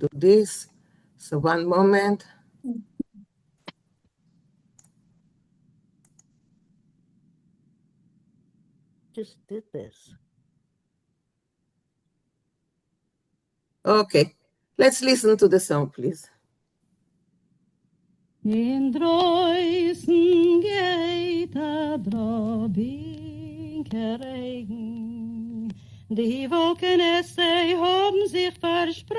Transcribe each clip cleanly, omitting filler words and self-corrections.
do this. So one moment. Just did this. Okay, let's listen to the song, please. In Dreußen geht Regen, die Wolken haben sich verspreit.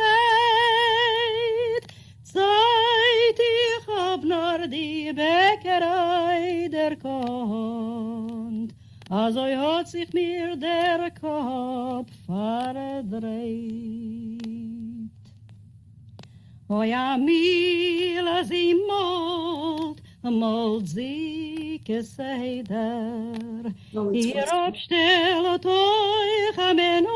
Seit ich hab nur die Bäckerei der Kont, also hat sich mir der Kopf verdreht. Oi, a mila sie molt zieke seider. Hier opstellt euch am Enot,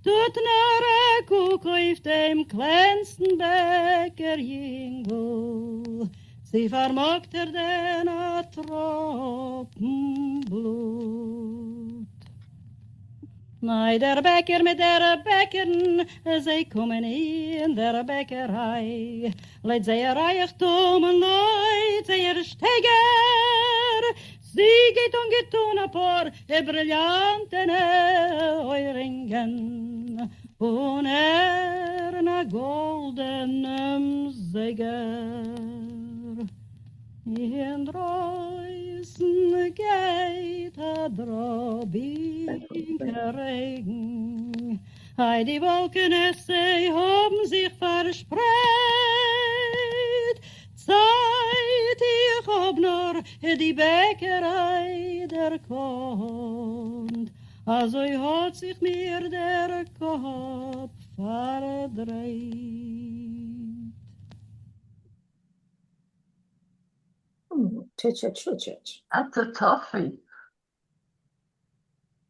tut nar a Kuck auf dem kleinsten Bäcker Yingl. Sie vermogt den a Tropfen Blut. Nei, der Bäcker mit der Bäckern, sie kommen in der Bäckerei. Leid sehr Reichtum und Leid sehr Steger. Sie geht und getun a paar brillanten Euringen. Und na goldenem Säger. In Dreußen geht Regen. Ei, die Wolken, sie haben sich verspreit. Seit ich hab nur die Bäckerei der Kont, also hat sich mir der Kopf verdreht. That's a toughie.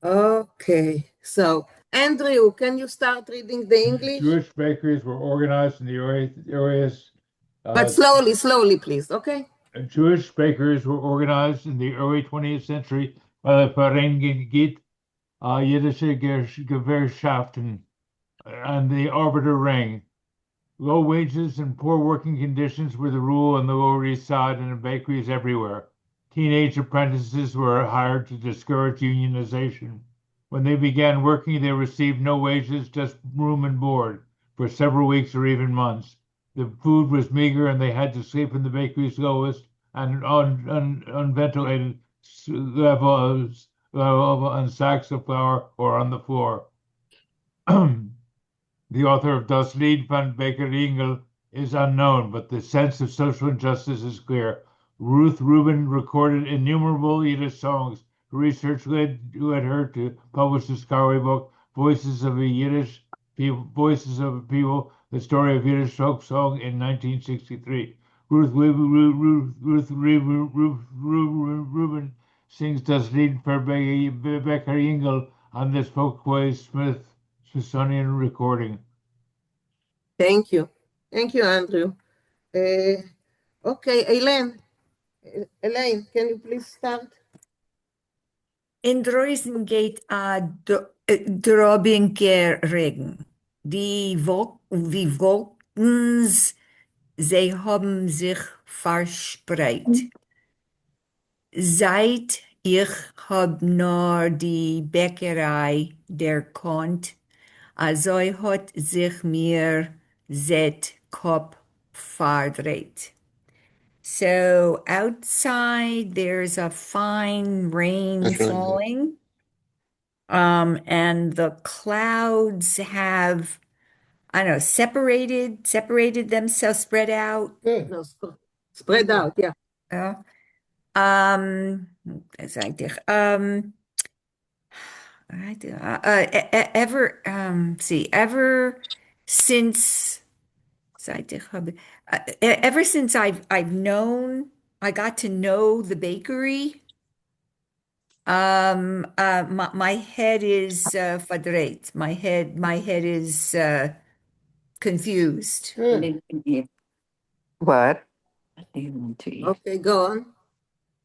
Okay, so Andrew, can you start reading the English? Jewish bakeries were organized in the areas. But slowly, please, okay? Jewish bakers were organized in the early 20th century by the Vereinigung Yiddische Gewerkschaften and the Arbeiter Ring. Low wages and poor working conditions were the rule on the Lower East Side and in bakeries everywhere. Teenage apprentices were hired to discourage unionization. When they began working, they received no wages, just room and board for several weeks or even months. The food was meager and they had to sleep in the bakery's lowest and unventilated level on sacks of flour or on the floor. The author of Das Lied van Baker Yingl is unknown, but the sense of social injustice is clear. Ruth Rubin recorded innumerable Yiddish songs. Her research led her to publish the scholarly book, Voices of a People, the story of Yiddish folk song in 1963. Ruth Rubin sings Das Lied für Becker Yingl on this Folkways Smithsonian recording. Thank you, Andrew. Okay, Elaine, can you please start? In Dreußen geht Regen. Die Wolken, sie haben sich verspreit. Seit ich hab nur die Bäckerei der Kont, also hat sich mir zet Kopf verdreht. So outside there's a fine rain falling, and the clouds have, I don't know, separated themselves, spread out. No, spread out, yeah. Ever since I got to know the bakery, my head is verdreht. My head is confused. What? Okay, go on.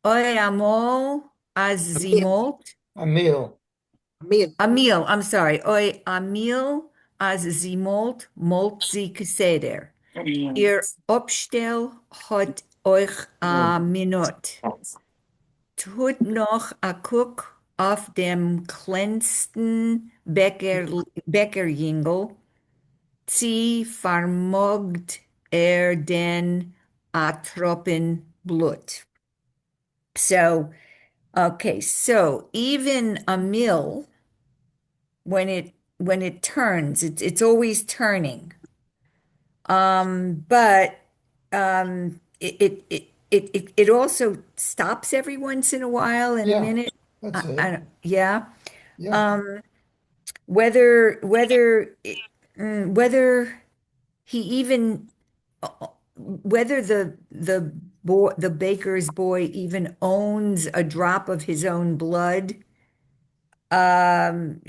Oy amol azimot. Emil. Amil, I'm sorry. Oy amil als sie molt sie geseder. Ihr Obstel hat euch a Minut. Tut noch a Cook auf dem kleinsten Bäckerjingel. Sie vermogt den a Tropfen Blut. So, okay, so even a mill, when it turns, it's always turning. But it also stops every once in a while in a Yeah, minute. that's it. Yeah. Yeah. Whether he even whether the baker's boy even owns a drop of his own blood. I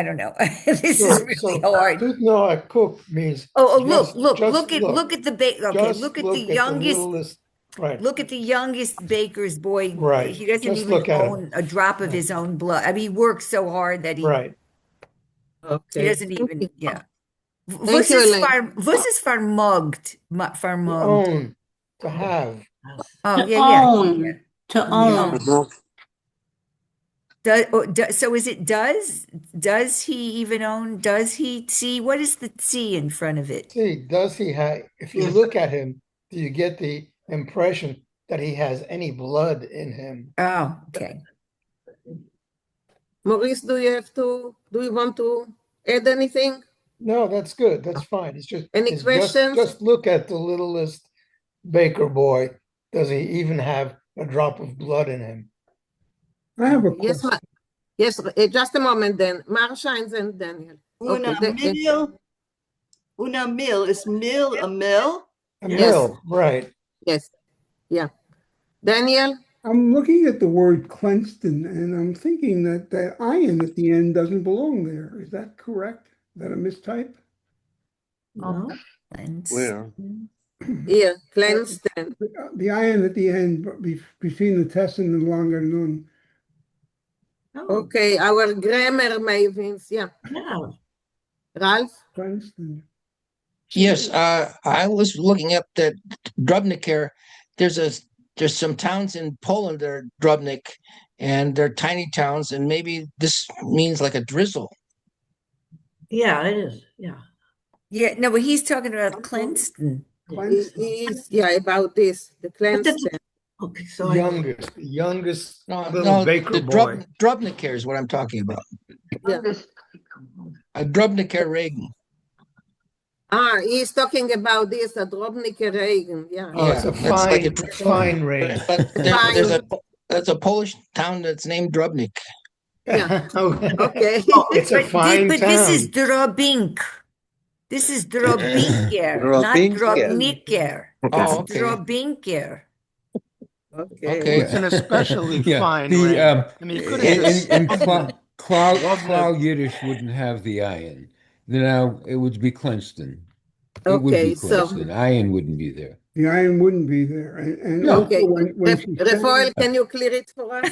don't know. This is really hard. Tut no a cook means Look look at the okay, just look at the look at the youngest littlest, right, look at the youngest baker's boy. right. He doesn't Just even look at him. own a drop of Yeah. his own blood. I mean, he works so hard that he Right. he Okay. doesn't Thank even, you. yeah. Thank you, Elaine. Was is vermogt? To Vermogt. own, to have. Oh, To yeah. own. To own. So is it does he even own, does he see, what is the C in front of it? See, does he have, if you look at him, do you get the impression that he has any blood in him? Oh, okay. Maurice, do you want to add anything? No, that's good. That's fine. Any it's questions? just look at the littlest baker boy. Does he even have a drop of blood in him? I have a Yes, question. yes, just a moment then. Marsha and then Daniel. Okay, Una mill, is mill a mill? A Yes. mill, right. yes, yeah. Daniel? I'm looking at the word Clenston and I'm thinking that that iron at the end doesn't belong there. Is that correct? Is that a mistype? No. Where? Here, Clenston. The iron at the end between the test and the longer nun. Okay, our grammar mavens, yeah. Ralph? Clenston. Yes, I was looking up that Drobniker. There's some towns in Poland that are Drobnik, and they're tiny towns, and maybe this means like a drizzle. Yeah, it is. Yeah. Yeah, no, but he's talking about Clenston. Yeah, about this, the Clenston. Okay, so I Youngest No, little baker the boy. Drobniker is what I'm talking about. Yeah. A Drobniker Regen. He's talking about this, a Drobnike Regen, yeah. Oh, it's a that's like a fine rain. But there's a Polish town that's named Drobnik. Yeah. Okay. Okay. It's a fine But town. this is Drobink. This is Drobinker, not Drobniker. Oh, It's okay. Drobinker. Okay. It's an especially fine the, rain. I mean, you could have just and Cloud Yiddish wouldn't have the iron. Now it would be Clenston. It would be Okay, so Clenston. Iron wouldn't be there. The iron wouldn't be there. And No. also okay, when she said Rafael, can you clear it for us?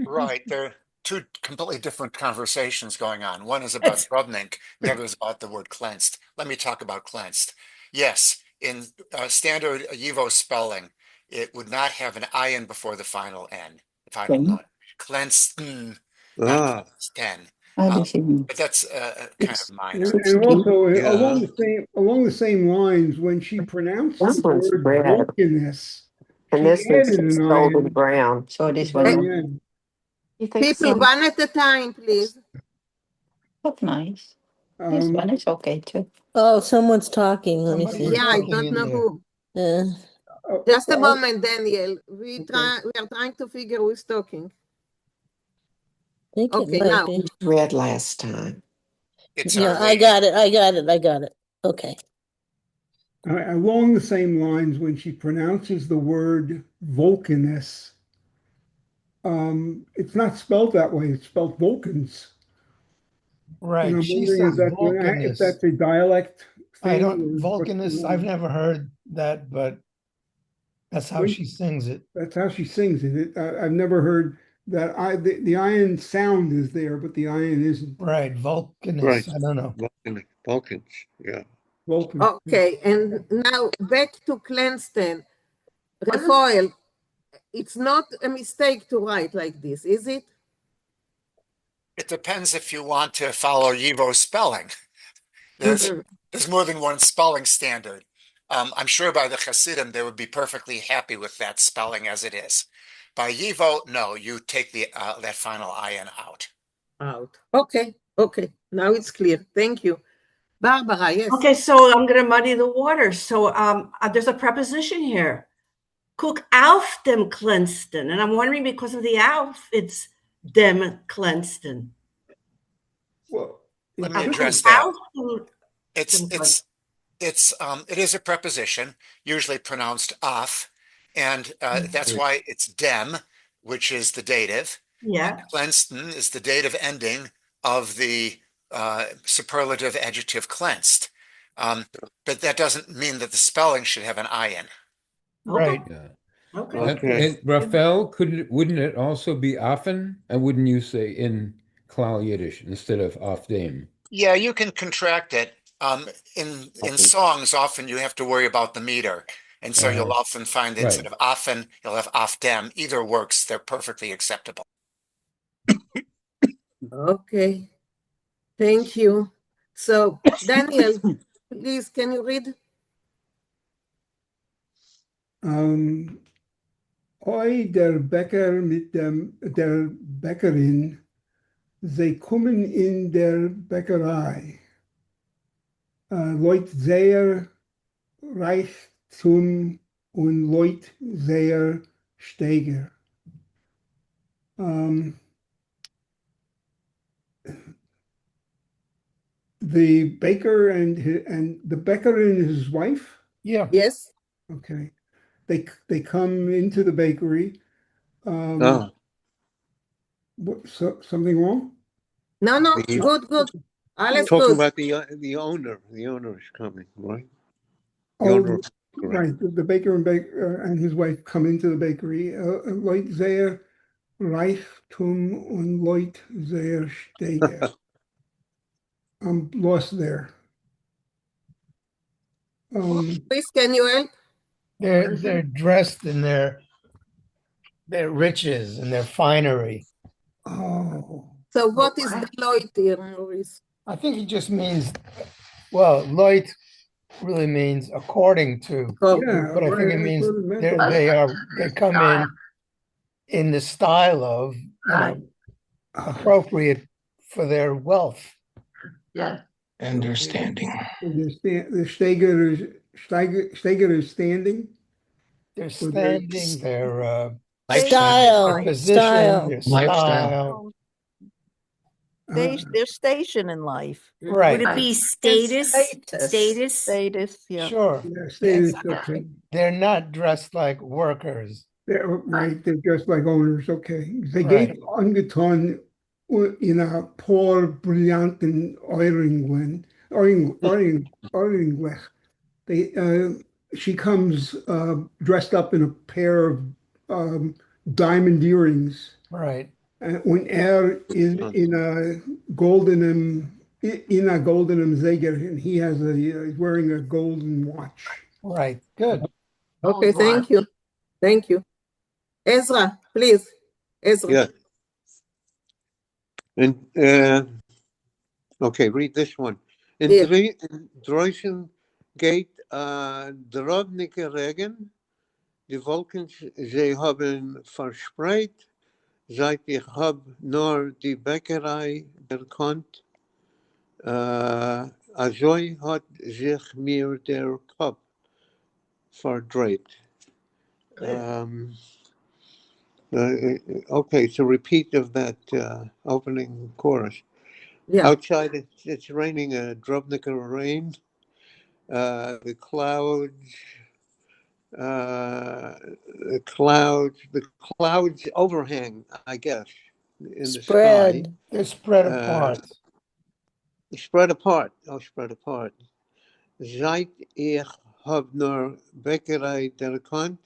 Right. There are two completely different conversations going on. One is about Drobnik, the other is about the word cleansed. Let me talk about cleansed. Yes, in standard Yivo spelling, it would not have an ion before the final N, the final N. Cleansed, not cleansed. But that's kind of minor. and also Yeah. along the same lines, when she pronounced the word brokenness, And she this added one's an golden iron brown. So at this the very one. end. You think People, so? one at a time, please. That's nice. This Um, one is okay too. Oh, someone's talking. Let me Somebody see. was Yeah, I talking don't in know there. who. Just a moment, Daniel. We are trying to figure who's talking. Think Okay, it might now. be. Read last time. It's Yeah, our I got it. Okay. Along the same lines, when she pronounces the word Vulcanus, it's not spelled that way. It's spelled Vulcans. Right. And I'm She wondering says if Vulcanus. that's a dialect thing. I or don't, what's Vulcanus, going I've on. never heard that, but that's how she sings it. That's how she sings it. I've never heard the ion sound is there, but the ion isn't. Right, Vulcanus. Right. I don't know. Vulcans. Yeah. Vulcan. Okay, and now back to Clanston. Raphael, it's not a mistake to write like this, is it? It depends if you want to follow Yivo's spelling. There's more than one spelling standard. I'm sure by the Hasidim, they would be perfectly happy with that spelling as it is. By Yivo, no, you take that final ayin out. Out. Okay, okay. Now it's clear. Thank you. Barbara, yes. Okay, so I'm going to muddy the water. So there's a preposition here. Guck auf dem Kleinsten. And I'm wondering, because of the auf, it's dem Kleinsten. Well, Let me address that. It is a preposition, usually pronounced af, and that's why it's dem, which is the dative. Yeah. Cleansed is the dative ending of the superlative adjective cleansed. But that doesn't mean that the spelling should have an ayin. Right. Yeah. Okay. And Raphael, wouldn't it also be often? And wouldn't you say in Klal Yiddish instead of auf dem? Yeah, you can contract it. In songs, often you have to worry about the meter. And so you'll often find instead of often, you'll have auf dem. Either works. They're perfectly acceptable. Okay. Thank you. So, Daniel, please, can you read? Oi, der Bäcker mit der Bäckerin, sie kommen in der Bäckerei. Leut sehr Reichtum und Leut sehr Steiger. The baker and the bäckerin and his wife. Yeah. Yes. Okay. They come into the bakery. Something wrong? No, good. Alles Talking good. about the owner. The owner is coming, right? Right. The baker and his wife come into the bakery. Leut sehr Reichtum und Leut sehr Steiger. I'm lost there. Please, can you help? They're dressed in their riches and their finery. Oh. So what is the Leut here, Maurice? I think it just means, well, Leut really means according to. Yeah, but I think it means they come in the style of, appropriate for their wealth. Yeah. And they're standing. The Steiger is standing. They're standing. Their Style. position. Their Lifestyle. style. Their station in life. Right. Would it be status? Status, yeah. Sure. Yeah, status. Okay. They're not dressed like workers. They're dressed like owners. Okay. They gave angetan in a poor, brillanten Euringlen. She comes dressed up in a pair of diamond earrings. Right. When is in a goldenem Zeger, and he has he's wearing a golden watch. Right. Good. Okay, thank you. Ezra, please. Ezra. Yeah. And okay, read this one. In Dreuschen geht drobnike Regen, die Wolken, sie haben verspreit, seit ich hab nur die Bäckerei erkannt, also hat sich mir der Kopf verdreht. Okay, so repeat of that opening chorus. Yeah. Outside, it's raining a drobnike rain. The clouds overhang, I guess, in the sky. They're spread apart. Spread apart. Spread apart. Seit ich hab nur Bäckerei erkannt,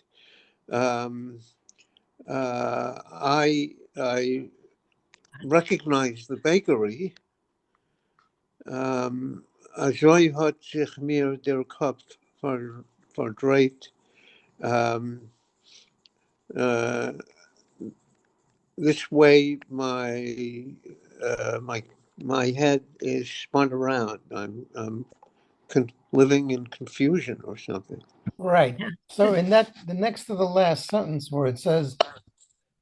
I recognize the bakery. Ajoy hat sich mir der Kopf verdreht. This way, my head is spun around. I'm living in confusion or something. Right. So in that, the next to the last sentence where it says,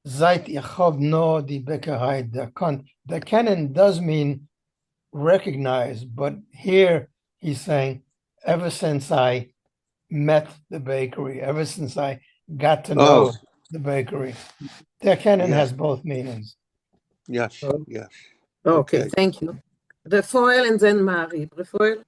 Seit ich hab no die Bäckerei gekannt, the canon does mean recognize, but here he's saying, ever since I met the bakery, ever since I got to know the bakery. The canon has both meanings. Yes, yes. Okay, thank you. Refoil and then Mari. Refoil?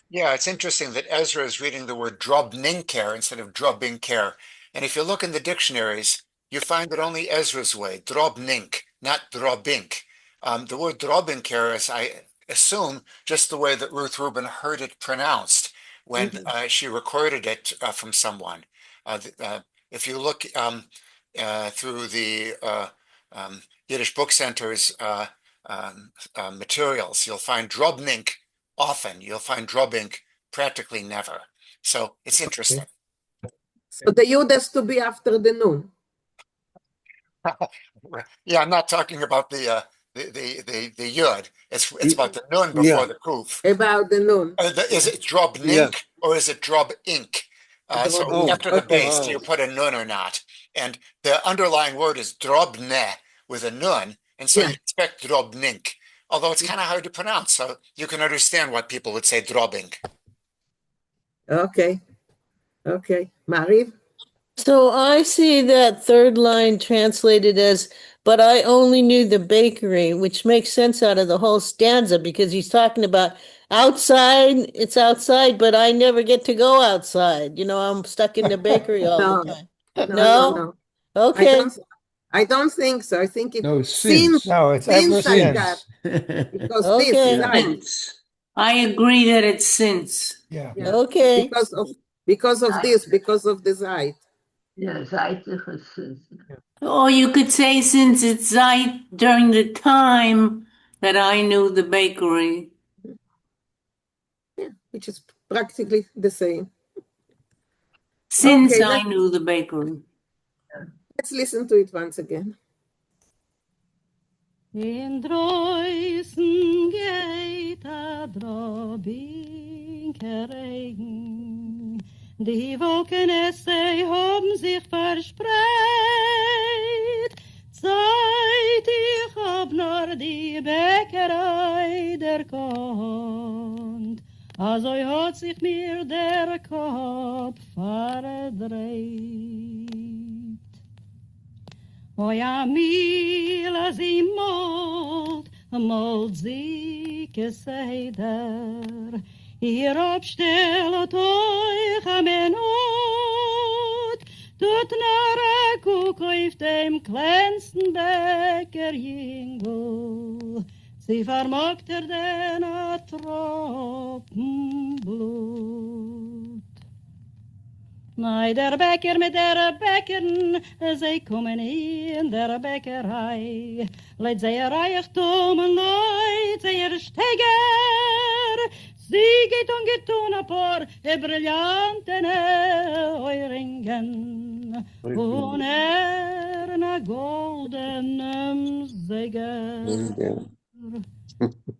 Yeah, it's interesting that Ezra is reading the word drobninker instead of drobinker. And if you look in the dictionaries, you find it only Ezra's way, drobnink, not drobink. The word drobinker is, I assume, just the way that Ruth Rubin heard it pronounced when she recorded it from someone. If you look through the Yiddish Book Center's materials, you'll find drobnink often. You'll find drobink practically never. So it's interesting. So the yud has to be after the noon. Yeah, I'm not talking about the yud. It's about the nun before the kuf. About the noon. Is it drobnink or is it drobink? So after the base, do you put a nun or not? And the underlying word is drobne with a nun, and so you expect drobnink. Although it's kind of hard to pronounce, so you can understand what people would say drobing. Okay. Okay. Mariv? So I see that third line translated as, but I only knew the bakery, which makes sense out of the whole stanza because he's talking about outside, it's outside, but I never get to go outside. You know, I'm stuck in the bakery all the time. No. Okay. I don't think so. I think it's since. No, it's ever I got. Because Okay. this, I agree that it's since. Yeah. Okay. Because of this, because of the Zeit. Yeah, Zeit is since. Or you could say since it's Zeit during the time that I knew the bakery. Yeah, which is practically the same. Since I knew the bakery. Let's listen to it once again. In Dreußen geht a Drobinkerregen. Die Wolken haben sich verspreit. Seit ich hab nur die Bäckerei der Kont. Also hat sich mir der Kopf verdreht. Oi a mila zi molt zieke seider. Hier opstellt euch am Enot, tut nar a Kuck auf dem kleinsten Bäcker Jingl. Sie vermogt den a Tropfen Blut. Nei, der Bäcker mit der Bäckern, sie kommen in der Bäckerei. Leid sehr Reichtum und Leid sehr Steger. Sie geht und getun a paar brillanten Euringen. Und na goldenem Säger.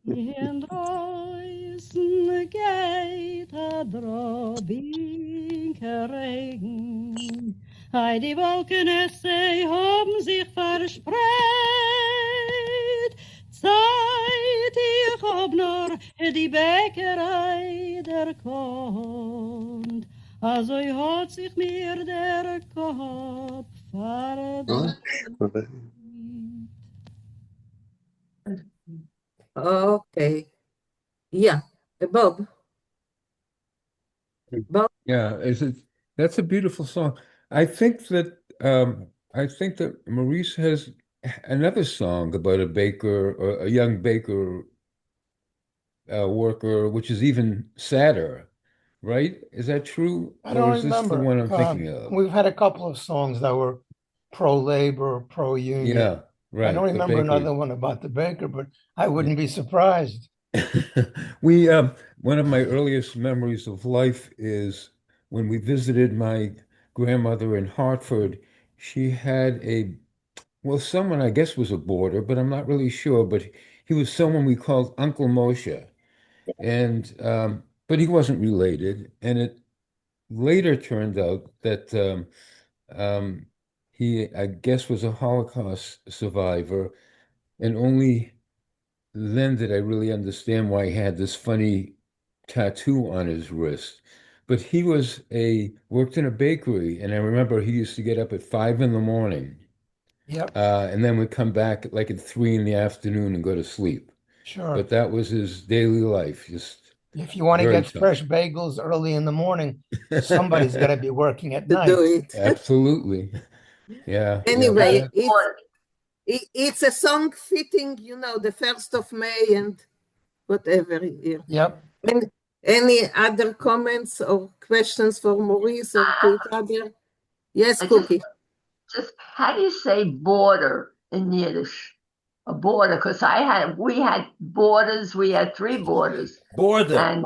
In Dreußen geht a Drobinkerregen. Ei, die Wolken, sie haben sich verspreit. Seit ich hab nur die Bäckerei der Kont. Also hat sich mir der Kopf verdreht. Okay. Yeah. Bob. Yeah, that's a beautiful song. I think that Maurice has another song about a baker or a young baker worker, which is even sadder, right? Is that true? I don't or is remember. This the one I'm thinking of? We've had a couple of songs that were pro-labor, pro-union. Yeah. I don't Right, the remember bakery. another one about the baker, but I wouldn't be surprised. We one of my earliest memories of life is when we visited my grandmother in Hartford. She had someone I guess was a boarder, but I'm not really sure. But he was someone we called Uncle Moshe, and but he wasn't related. And it later turned out that he, I guess, was a Holocaust survivor, and only then did I really understand why he had this funny tattoo on his wrist. But he worked in a bakery, and I remember he used to get up at 5 in the morning, Yep, and then would come back like at 3 in the afternoon and go to sleep. sure. But that was his daily life, just If you want to very get tough. fresh bagels early in the morning, somebody's got to be working at To night. do it. Absolutely. Yeah. Anyway, Yeah. it's a song fitting, the 1st of May and whatever here. Yep. And any other comments or questions for Maurice or to each other? Yes, Cookie. Just how do you say border in Yiddish? A border, because we had borders, we had 3 borders. Border.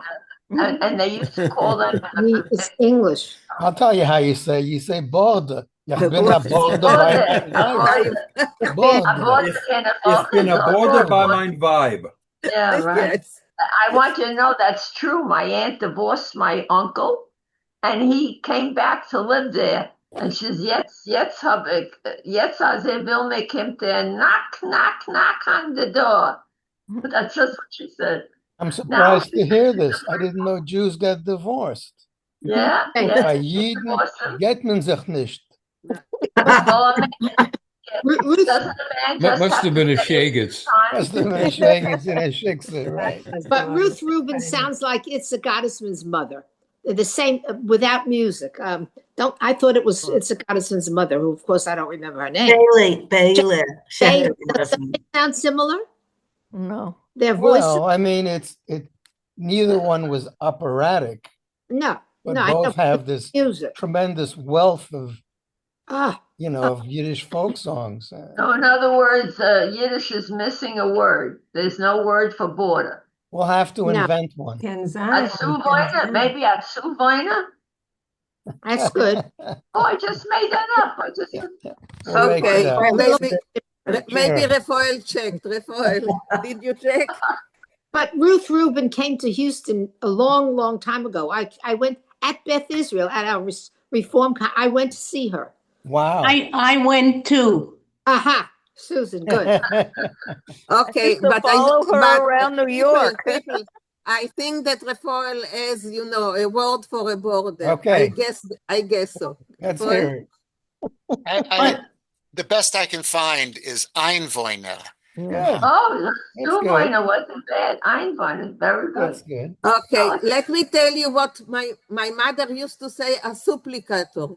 And they used to call them. It's English. I'll tell you how you say border. You've been a border by my vibe. It's been a border by my vibe. Yeah, right. Yes. I want you to know that's true. My aunt divorced my uncle, and he came back to live there. And she says, jetzt er will make him there, knock, knock, knock on the door. But that's just what she said. I'm surprised to hear this. I didn't know Jews got divorced. Yeah. Bei Jiden geht man sich nicht. Must have been a Shagets. Must have been a Shagets and a Shiksa, right? But Ruth Rubin sounds like it's a Gottesman's mother. The same without music. I thought it's a Gottesman's mother, who of course I don't remember her name. Bailey. Does it sound similar? No. Their voice. Well, I mean, neither one was operatic, No. but No, both have this music. tremendous wealth of of Yiddish folk songs. So in other words, Yiddish is missing a word. There's no word for border. We'll have to invent one. Atsuvoina, maybe Atsuvoina? That's good. Oh, I just made that up. Okay, maybe Raphael checked. Raphael, did you check? But Ruth Rubin came to Houston a long, long time ago. I went at Beth Israel at our Reform. I went to see her. Wow. I went too. Aha, Susan, good. Okay, but follow her around New York. People, I think that Raphael has, a word for a border. Okay. I guess so. Let's hear it. The best I can find is Einwohner. Yeah. Oh, Einwohner wasn't bad. Einwohner, very good. That's good. Okay, let me tell you what my mother used to say, a supplicator.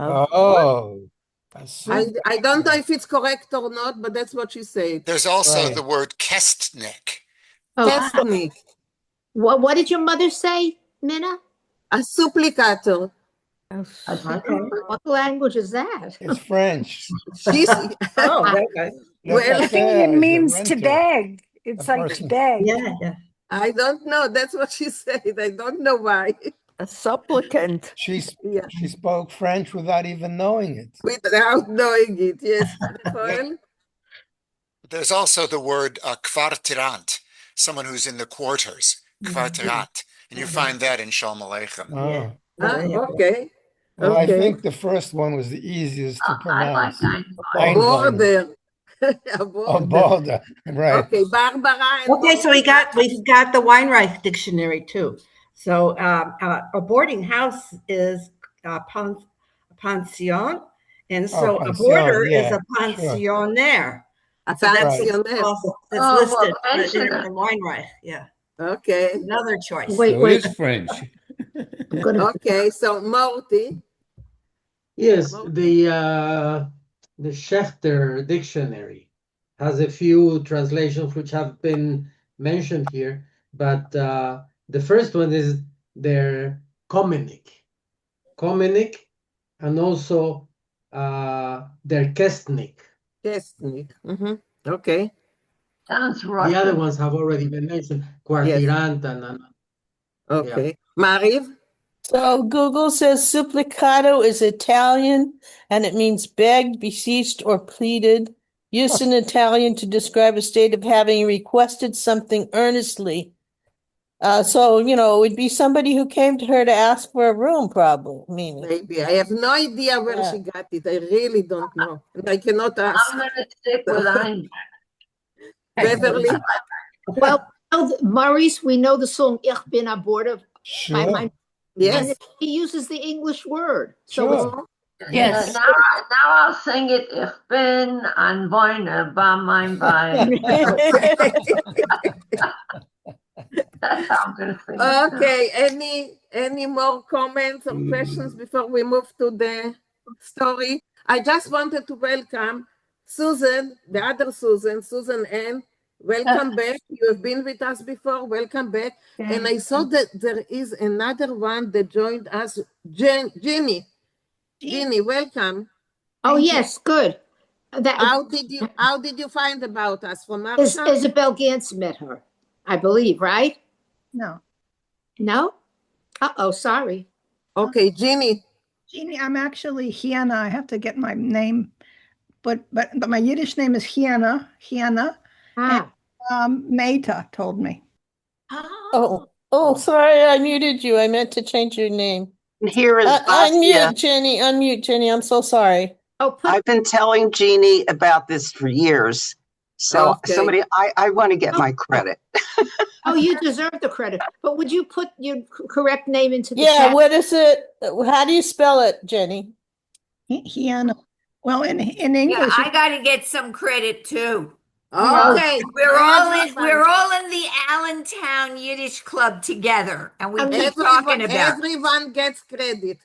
Oh. I don't know if it's correct or not, but that's what she said. There's also the word Kestnik. Kestnik. What did your mother say, Minna? A supplicator. What language is that? It's French. She's okay. Well, I think it means to beg. It's like to beg. Yeah. I don't know. That's what she said. I don't know why. A supplicant. She spoke French without even knowing it. Without knowing it, yes. There's also the word kvartirant, someone who's in the quarters, kvartirant. And you find that in Shalom Aleichem. Oh. Okay. Well, I think the first one was the easiest to pronounce. Border. A border, right. Okay, Barbara. Okay, so we've got the Weinreich dictionary too. So a boarding house is a pension, and so a border is a pensionnaire. A pensionnaire. That's listed in the Weinreich. Yeah. Okay. Another choice. Wait. It is French. Okay, so Morty. Yes, the Schechter dictionary has a few translations which have been mentioned here, but the first one is their Komenik, and also their Kestnik. Destiny. Okay. Sounds The other Russian. ones have already been mentioned. Quartirant and Okay. Mariv? So Google says supplicato is Italian and it means begged, beseeched, or pleaded. Used in Italian to describe a state of having requested something earnestly. So, it would be somebody who came to her to ask for a room, probably. Maybe. I have no idea where she got it. I really don't know. And I cannot ask. I'm going to stick with Ein. Beverly? Well, Maurice, we know the song Ich bin a Border by my. Yes. And he uses the English word. So Sure. Yes. Now I'll sing it. Ich bin ein Wohner bei mein Weib. That's how I'm going to sing it. Okay. Any more comments or questions before we move to the story? I just wanted to welcome Susan, the other Susan, Susan Ann. Welcome back. You have been with us before. Welcome back. And I saw that there is another one that joined us, Ginny. Ginny, welcome. Oh, yes, good. How did you find about us? From Marsha? Isabel Gantz met her, I believe, right? No. No? Uh-oh, sorry. Okay, Ginny. Jeannie, I'm actually Hiana. I have to get my name, but my Yiddish name is Hiana. And Meta told me. Oh, sorry, I muted you. I meant to change your name. And here is unmute, Jenny. Unmute, Jenny. I'm so sorry. I've been telling Jeannie about this for years. So somebody, I want to get my credit. Oh, you deserve the credit. But would you put your correct name into the Yeah, chat? what is it? How do you spell it, Jenny? Hiana. Well, in English. Yeah, I got to get some credit too. Okay. We're all in the Allentown Yiddish Club together, and we keep talking about it. Everyone gets credit.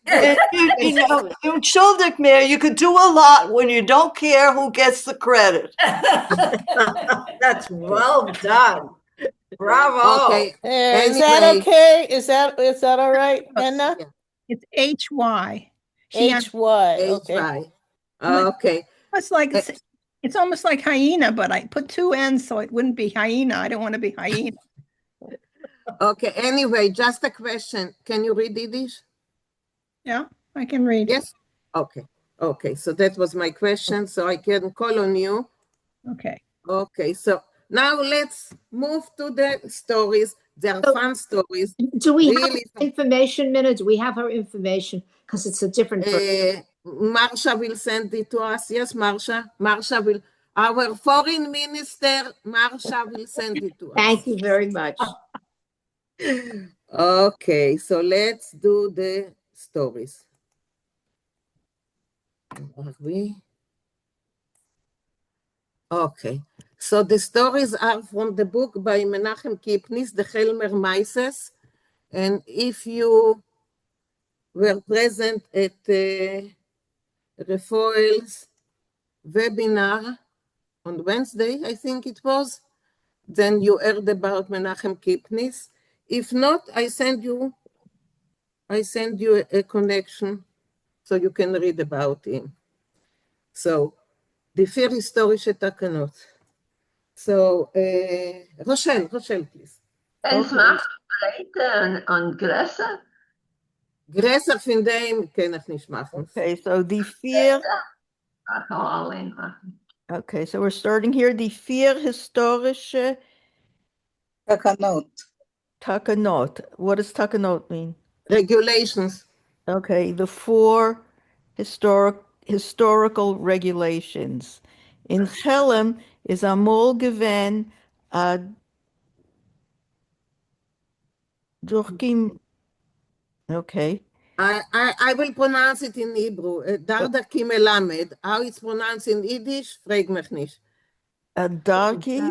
You schuldig mir. You could do a lot when you don't care who gets the credit. That's well done. Bravo. Okay. Is that okay? Is that all right, Henna? It's H-Y. H-Y. Okay. Okay. It's almost like hyena, but I put two N's so it wouldn't be hyena. I don't want to be hyena. Okay. Anyway, just a question. Can you read Yiddish? Yeah, I can read. Yes. Okay. Okay. So that was my question. So I can call on you. Okay. Okay. So now let's move to the stories. They're fun stories. Do we have information, Minna? Do we have her information? Because it's a different. Marsha will send it to us. Yes, Marsha. Marsha will. Our foreign minister, Marsha, will send it to us. Thank you very much. Okay, so let's do the stories. Are we? Okay, so the stories are from the book by Menachem Kipnis, the Helmer Mises. And if you were present at Refoel's webinar on Wednesday, I think it was, then you heard about Menachem Kipnis. If not, I send you a connection so you can read about him. So, the vier historische Takanot. So, Rochelle, please. Es macht Breite und Größe. Größer von dem kann ich nicht machen. Okay, so die vier. Okay, so we're starting here. Die vier historische Takanot. Takanot. What does Takanot mean? Regulations. Okay, the four historical regulations. In Chelem is Amol Geven Durkim. Okay. I will pronounce it in Hebrew. Dardarki Melamed. How it's pronounced in Yiddish? Frag mich nicht. Darki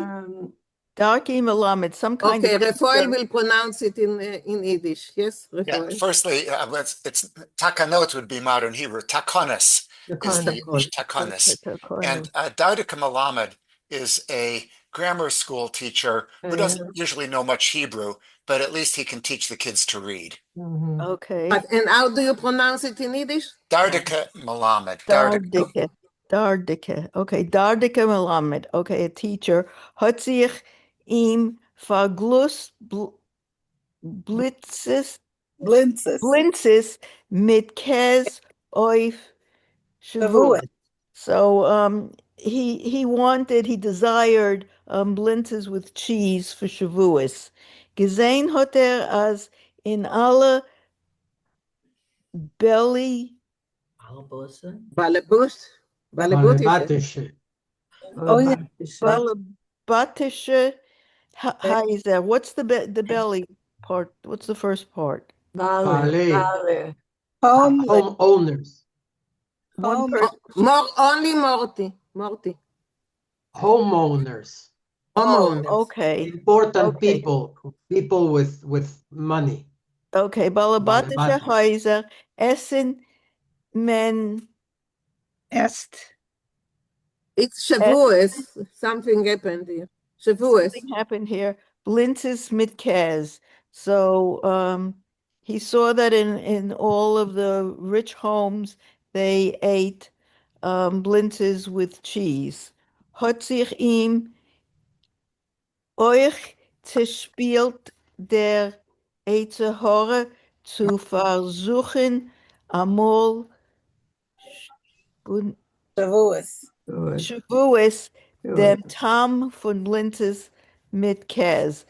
Melamed. Some kind okay, of. Refoel will pronounce it in Yiddish. Yes, Refoel. Yeah, firstly, it's takanot would be modern Hebrew. Takonis is the takonis. And Dardarki Melamed is a grammar school teacher who doesn't usually know much Hebrew, but at least he can teach the kids to read. Okay. And how do you pronounce it in Yiddish? Dardarki Melamed. Dardike. Dardike. Okay, Dardike Melamed. Okay, a teacher. Hat sich ihm verglust Blinzes mit Käse auf Shavuot. So he desired blintzes with cheese for Shavuos. Gesehen hat as in alle belly Balabatische. Balabatische Heiser. What's the belly part? What's the first part? Homeowners. One person. Only Morty. Homeowners. Okay. Important people with money. Okay, Balabatische Häuser essen men Est. It's Shavuos. Something happened here. Shavuos. Something happened here. Blintzes mit Käse. So he saw that in all of the rich homes they ate blintzes with cheese. Hat sich ihm euch zerspielt der Eitzehore zu versuchen, amol Shavuos, dem Tam von Blintzes mit Käse.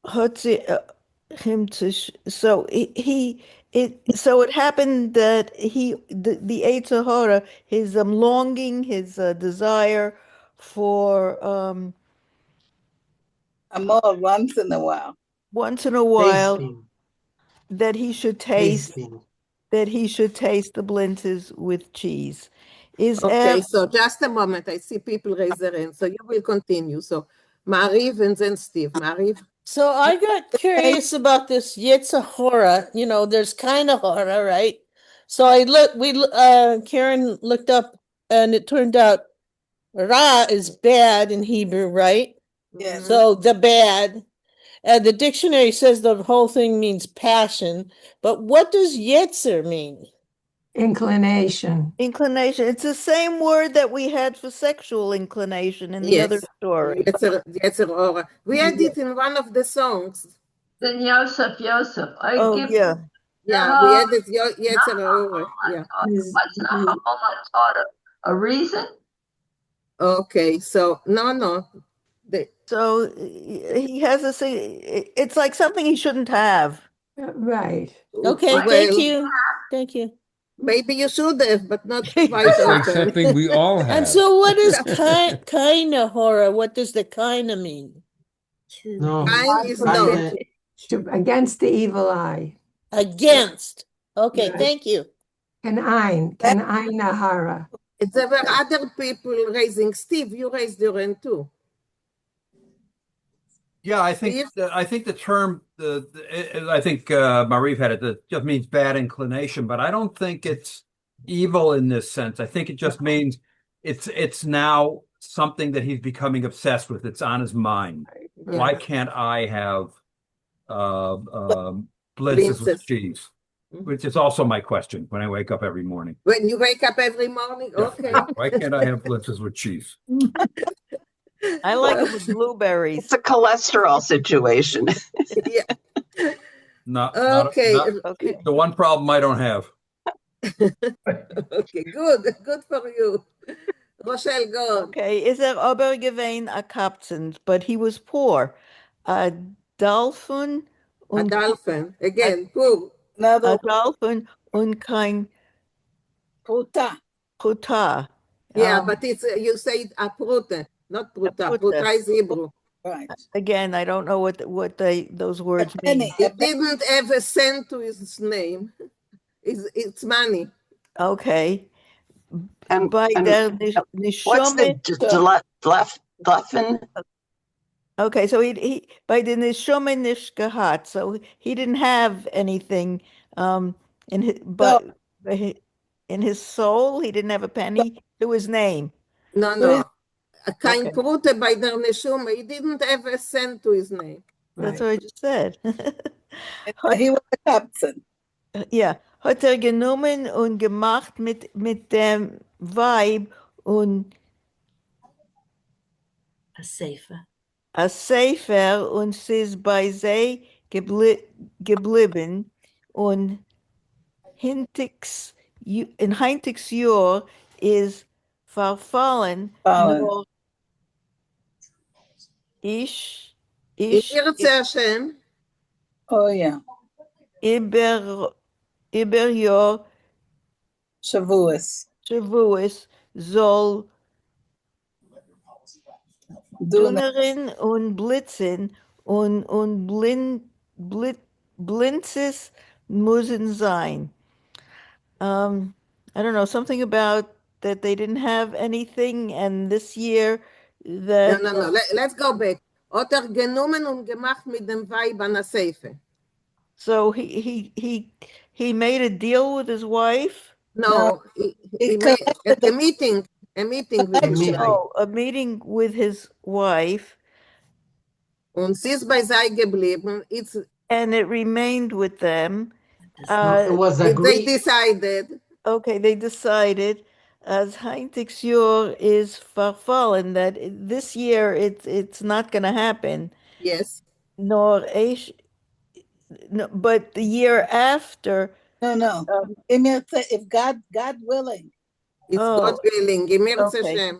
Hat sie him to so it happened that the Eitzah Hora, his longing, his desire for once in a while Tasting. that he should taste the blintzes with cheese. Okay, so just a moment. I see people raise their hands. So you will continue. So Mariv and then Steve. Mariv. So I got curious about this Yetzirah. You know, there's kind of horror, right? So Karen looked up, and it turned out Ra is bad in Hebrew, right? Yes. So the bad. The dictionary says the whole thing means passion, but what does Yetzer mean? Inclination. It's the same word that we had for sexual inclination in the other story. Yetzer. We had it in one of the songs. Then Yosef. Yeah. Yeah, we had it Yetzer. Yeah. What's not a reason? Okay, so no. So he has it's like something he shouldn't have. Right. Okay, thank you. Maybe you should have, but not quite It's often. like something we all have. And so what is kaina horror? What does the kaina mean? No. Kain is no. Against the evil eye. Against. Okay, thank you. Kain Nahara. There were other people raising. Steve, you raised your hand too. Yeah, I think the term I think Mariv had it, that just means bad inclination, but I don't think it's evil in this sense. I think it just means it's now something that he's becoming obsessed with. It's on his mind. Yeah. Why can't I have blitzes with cheese? Which is also my question when I wake up every morning. When you wake up every morning, okay. Why can't I have blitzes with cheese? I like it with blueberries. It's a cholesterol situation. Yeah. Not Okay. the one problem I don't have. Okay, good for you. Rochelle, go. Okay, is aber gewesen a captain, but he was poor. A dolphin. Again, poor. A dolphin und kein Pruta. Yeah, but it's you say it a pruta, not pruta. Pruta is Hebrew. Right. Again, I don't know what those words mean. He didn't have a cent to his name. It's money. Okay. And by what's the Dleffen? Okay, so he by the neshama nish gehat, so he didn't have anything in his soul, he didn't have a penny to his name. No. A kind prute by the neshama, he didn't have a cent to his name. That's what I just said. He was a captain. Yeah. hat er genommen und gemacht mit dem Weib und a Sefer und sie ist bei sie geblieben und in heintigs Jahr ist verfallen, nur ich, אם ich, ירצה השם, Oh yeah. über Jahr Shavuos. Shavuos soll Dünnerin und Blitzen und Blinzes müssen sein. I don't know, something about that they didn't have anything, and this year no, that no, no, let's go back. Hat er genommen und gemacht mit dem Weib an der Seife. so he made a deal with his wife. No, he made a meeting with his wife. Oh, a meeting with his wife. Und sie ist bei sei geblieben. And it remained with them. It was They agreed. decided. Okay, they decided as Heintich's Jahr is verfallen that this year it's not going to happen. Yes. Nor no, but the year after. No. If God willing. If God willing, okay.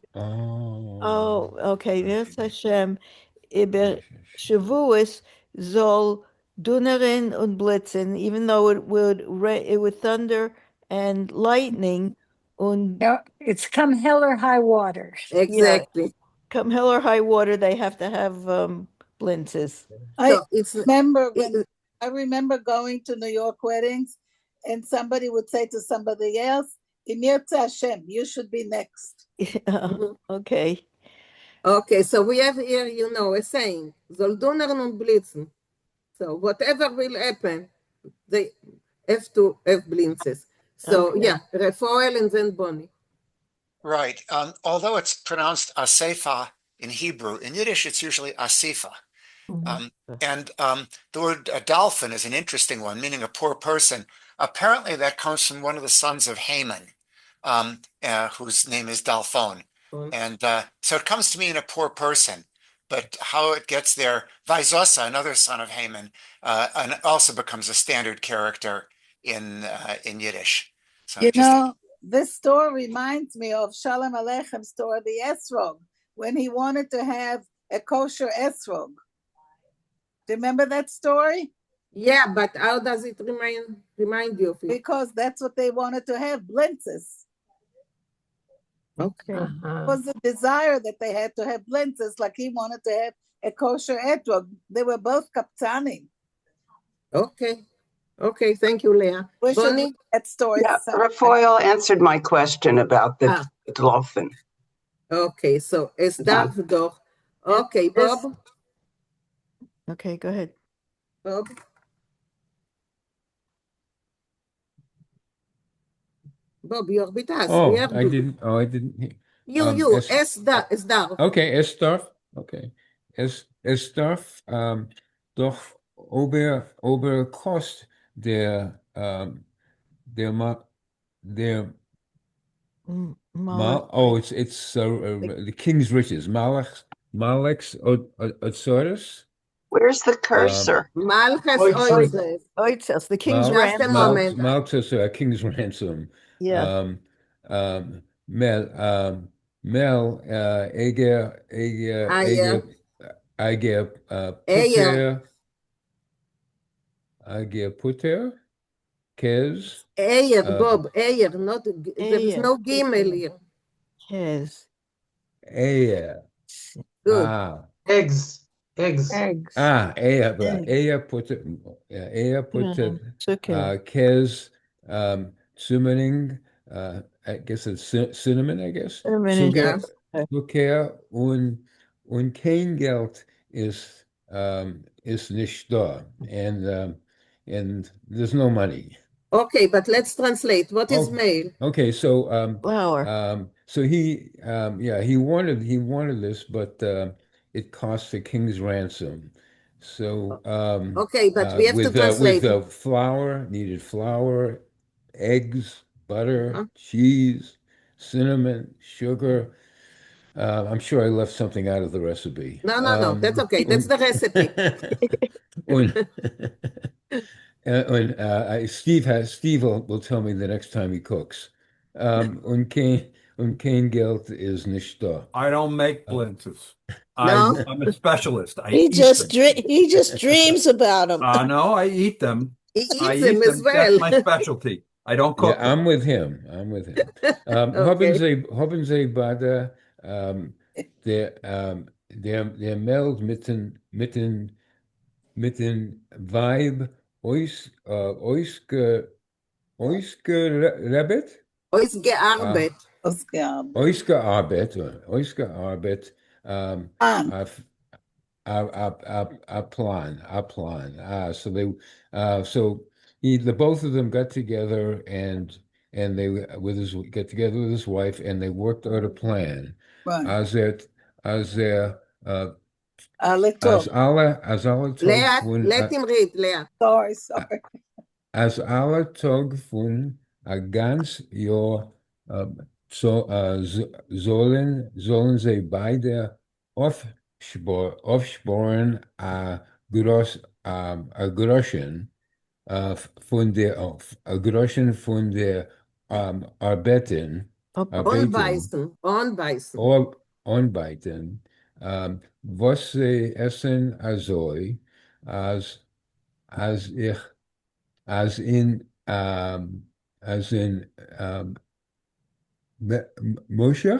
Oh, okay. Yes, Hashem. Über Shavuos soll Donnern und Blitzen, even though it would thunder and lightning. Und it's come hell or high water. Exactly. Yeah, come hell or high water, they have to have blintzes. I remember going to New York weddings, and somebody would say to somebody else, "Imir Hashem, you should be next." Okay. Okay, so we have here, a saying, soll donnern und blitzen. So whatever will happen, they have to have blintzes. So Okay. yeah, Rafael and then Bonnie. Right. Although it's pronounced asefa in Hebrew, in Yiddish it's usually asifa. And the word dolphin is an interesting one, meaning a poor person. Apparently that comes from one of the sons of Haman, whose name is Dalphon. And so it comes to mean a poor person. But how it gets there, Vaizosa, another son of Haman, and also becomes a standard character in Yiddish. So this story reminds me of Shalom Aleicham's story, the esrog, when he wanted to have a kosher esrog. Do you remember that story? Yeah, but how does it remind you of it? Because that's what they wanted to have, blintzes. Okay. It was a desire that they had to have blintzes, like he wanted to have a kosher esrog. They were both kaptanim. Okay, thank you, Leah. Bonnie? That story. Yeah, Rafael answered my question about the dolphin. Okay, so es darf doch. Okay, Bob. Okay, go ahead. Bob. Bob, you're with us. Oh, I didn't. You, es darf. Okay, es darf. Okay. Es darf doch über Kost der it's the king's riches. Malach's Osiris. Where's the cursor? Malchus Oises. The king's ransom. Malchus king's ransom. Yeah. Mel Eger Puter Kez. Bob, not there is no gimel here. Kez. Good. Eggs. Eya Puter Kez Zummening, I guess it's cinnamon, I guess. Zucker und kein Geld ist nicht da, and there's no money. Okay, but let's translate. What is mail? Okay, so flour. So he wanted this, but it cost the king's ransom. So okay, but we have to translate. With flour, needed flour. eggs, butter, cheese, cinnamon, sugar. I'm sure I left something out of the recipe. No. That's okay. That's the recipe. Steve will tell me the next time he cooks. Und kein Geld is nicht da. I don't make blintzes. No? I'm a specialist. I He eat just them. he just dreams about them. No, I eat them. He I eats them eat as them. well. That's my specialty. I don't cook Yeah, them. I'm with him. Okay. Haben Sie beide der Meld mit den Weib ausgerebet? Ausgearbeitet. Ausgearbeitet. A plan. So the both of them got together and they get together with his wife and they worked out a plan. Right. As alle Tag Leah, von let him read, Leah. Sorry. as alle Tag von a ganz Jahr sollen sie beide aufsporen a Groschen von der Arbeiten anbeißen, was sie essen als als ich as in Moshe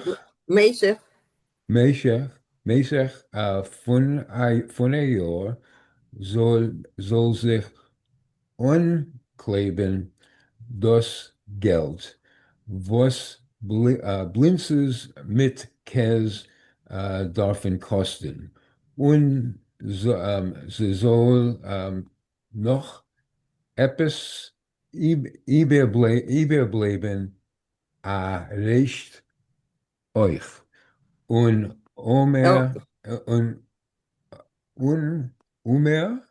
von ein Jahr soll sich ankleben das Geld, was Blinzes mit Käse dürfen kosten. Und sie soll noch etwas überbleiben recht euch. Und Omer und Umer.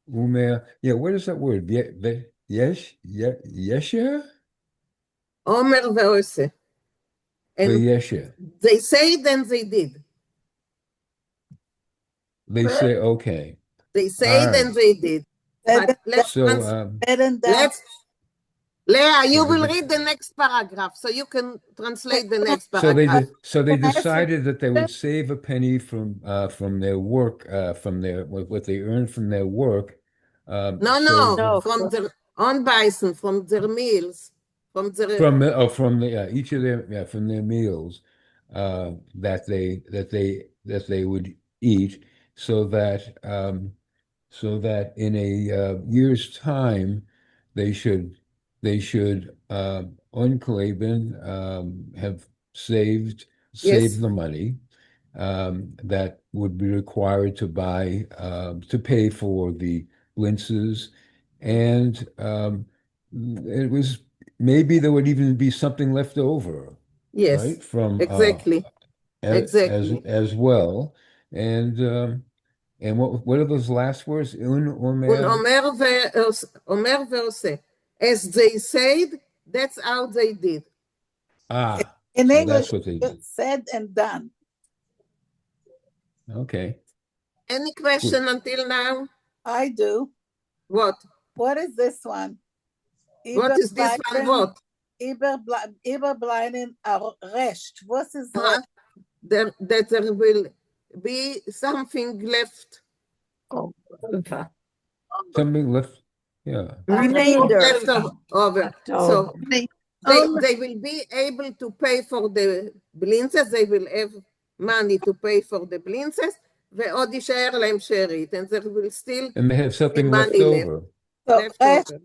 Umer. Yeah, what is that word? Yes, Yesha? Omer ve'ose. And they said and they did. They say okay. They said and they did. But let's Leah, you will read the next paragraph, so you can translate the next paragraph. So they decided that they would save a penny from their work, from what they earned from their work. From their Anbeißen, from their meals, from each of from their meals that they would eat, so that in a year's time they should unkleben, have saved the money that would be required to buy to pay for the blintzes, and it was maybe there would even be something left over. Yes, right? From exactly. As well, and what are those last words? Omer ve'ose. As they said, that's how they did. In so English, that's what they did. Said and done. Okay. Any question until now? I do. What? What is this one? What is this one? What? Überbleiben recht. What is that? That there will be something left. Something left. Yeah. Remainder. Left over. So they will be able to pay for the blintzes. They will have money to pay for the blintzes. ועוד יישאר להם שארית, and there will still and they have something left over. So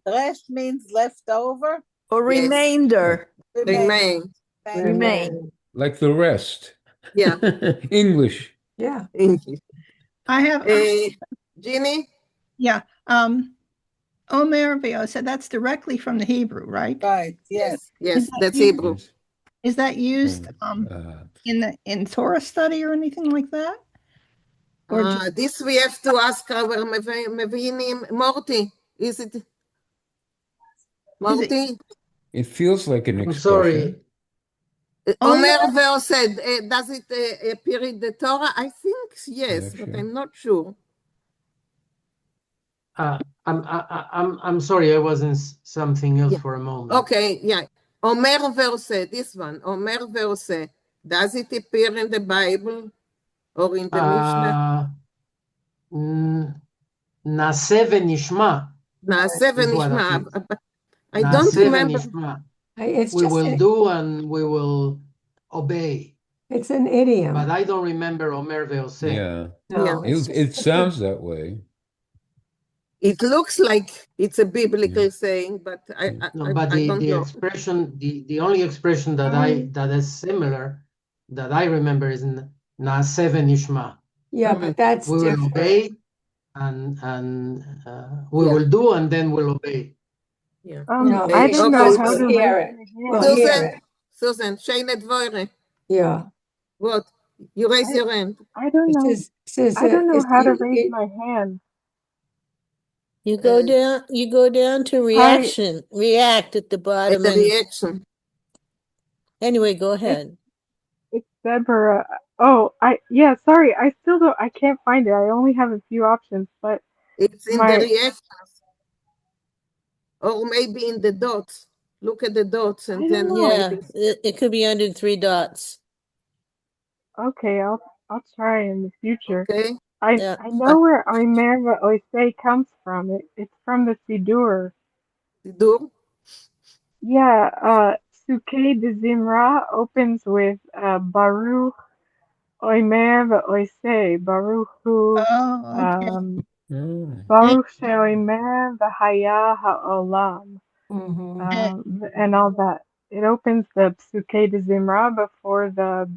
rest means left over? Or remainder. Remain. Like the rest. Yeah. English. Yeah. English. I have Ginny? Yeah. Omer ve'ose, that's directly from the Hebrew, right? Right. Yes. Yes, that's Hebrew. Is that used in Torah study or anything like that? This we have to ask our Mevinim. Morty, is it? Marty? It feels like an I'm expression. sorry. Omer said, does it appear in the Torah? I think yes, but Sure. I'm not sure. I'm sorry. I was in something else for a moment. Okay, yeah. Omer verse, this one. Omer verse. Does it appear in the Bible or in the Mishnah? Naseh v'nishma. Naaseh is what v'nishma. I don't Naseh remember. v'nishma. It's We just will do and we will obey. it's an idiom. But I don't remember Omer ve'oseh. Yeah. No, It sounds that way. It looks like it's a biblical saying, but I But don't the know. expression, the only expression that is similar that I remember is Naseh v'nishma. Yeah, but that's we will different. obey and we will do and then we'll obey. Yeah. No, I didn't know how to hear it. We'll hear it. Susan, Shane Dvoire. Yeah. What? You raise your hand. I don't know. I don't know how to raise my hand. You go down to reaction, react at the bottom. The reaction. Anyway, go ahead. It's Deborah. Sorry, I can't find it. I only have a few options, but it's in the reactions. Or maybe in the dots. Look at the dots and then maybe. It could be under 3 dots. Okay, I'll try in the future. Okay. I know where Omer Oisei comes from. It's from the Sidur. Sidur? Yeah, Sukkei de Zimra opens with Baruch Omer Oisei. Baruch Hu. Baruch She'omer V'Haya Ha'olam. And all that. It opens the Psuke de Zimra before the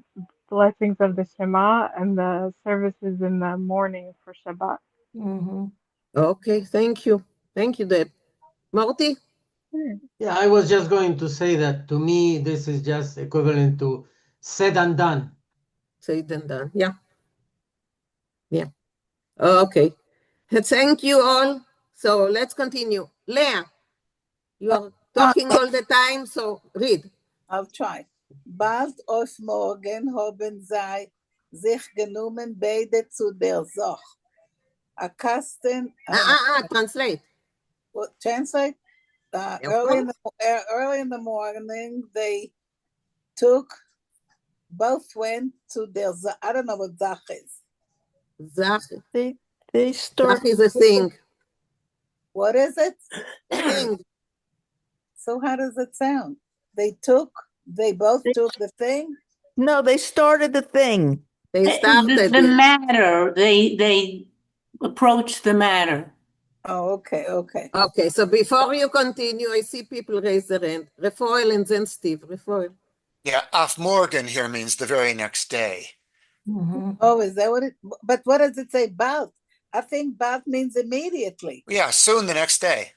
blessings of the Shema and the services in the morning for Shabbat. Okay, thank you. Thank you, Deb. Marty? Yeah, I was just going to say that to me, this is just equivalent to said and done. Said and done, yeah. Yeah. Okay. Thank you all. So let's continue. Leah, you are talking all the time, so read. I'll try. Bald aus morgen haben sei sich genommen beide zu der Zoch. A Kasten. Translate. What, translate? Early in the morning, they both went to their Zoch. I don't know what Zoch is. Zach. They start. Zach is a thing. What is it? Thing. So how does it sound? They both took the thing? No, they started the thing. They started the matter. They approached the matter. Oh, okay. Okay, so before you continue, I see people raise their hand. Refoil and then Steve. Refoil. Yeah, af morgen here means the very next day. Oh, is that what it? But what does it say? Bald. I think bald means immediately. Yeah, soon the next day.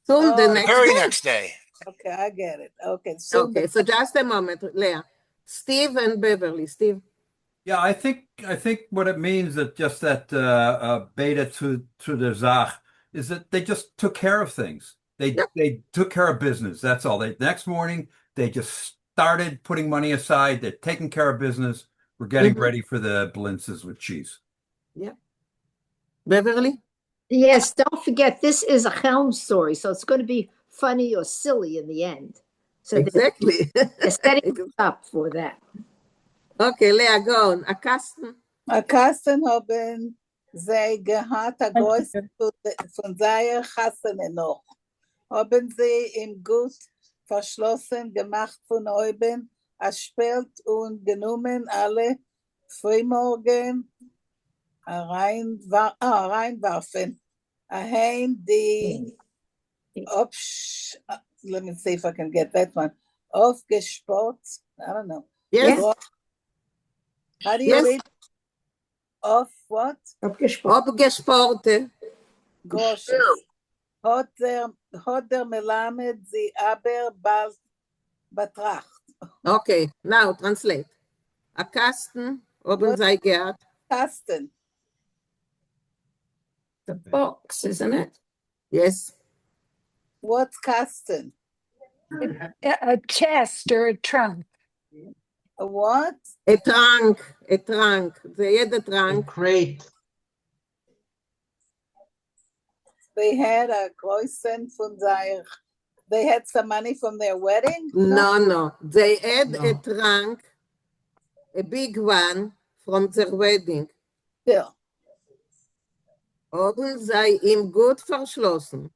Soon the next very day. next day. Okay, I get it. Okay. So just a moment, Leah. Steve and Beverly. Steve. Yeah, I think what it means that just that beta to the Zach is that they just took care of things. They took care of business. That's all. Next morning they just started putting money aside. They're taking care of business. We're getting ready for the blintzes with cheese. Yeah. Beverly? Yes, don't forget, this is a Helm story, so it's going to be funny or silly in the end. So exactly. They're setting up for that. Okay, Leah, go on. A Kasten haben sie gehabt, a Gois von seiner Chassene noch. Haben sie im Gut verschlossen, gemacht von oben, erspelt und genommen alle Frühmorgen reinwarfen. Die let me see if I can get that one. Aufgesport. I don't know. Yes. How do you read? Of what? Aufgesporte. Gosh. Hat der Melamed sie aber bald betracht. Okay, now translate. A Kasten, oben sei gehabt. Kasten. The box, isn't it? Yes. What's Kasten? A chest or a trunk. A what? A trunk. A trunk. They had a trunk. A crate. They had a Kreuzen von their. They had some money from their wedding? No. They had a trunk, a big one, from their wedding. Ja. Haben sie ihm gut verschlossen.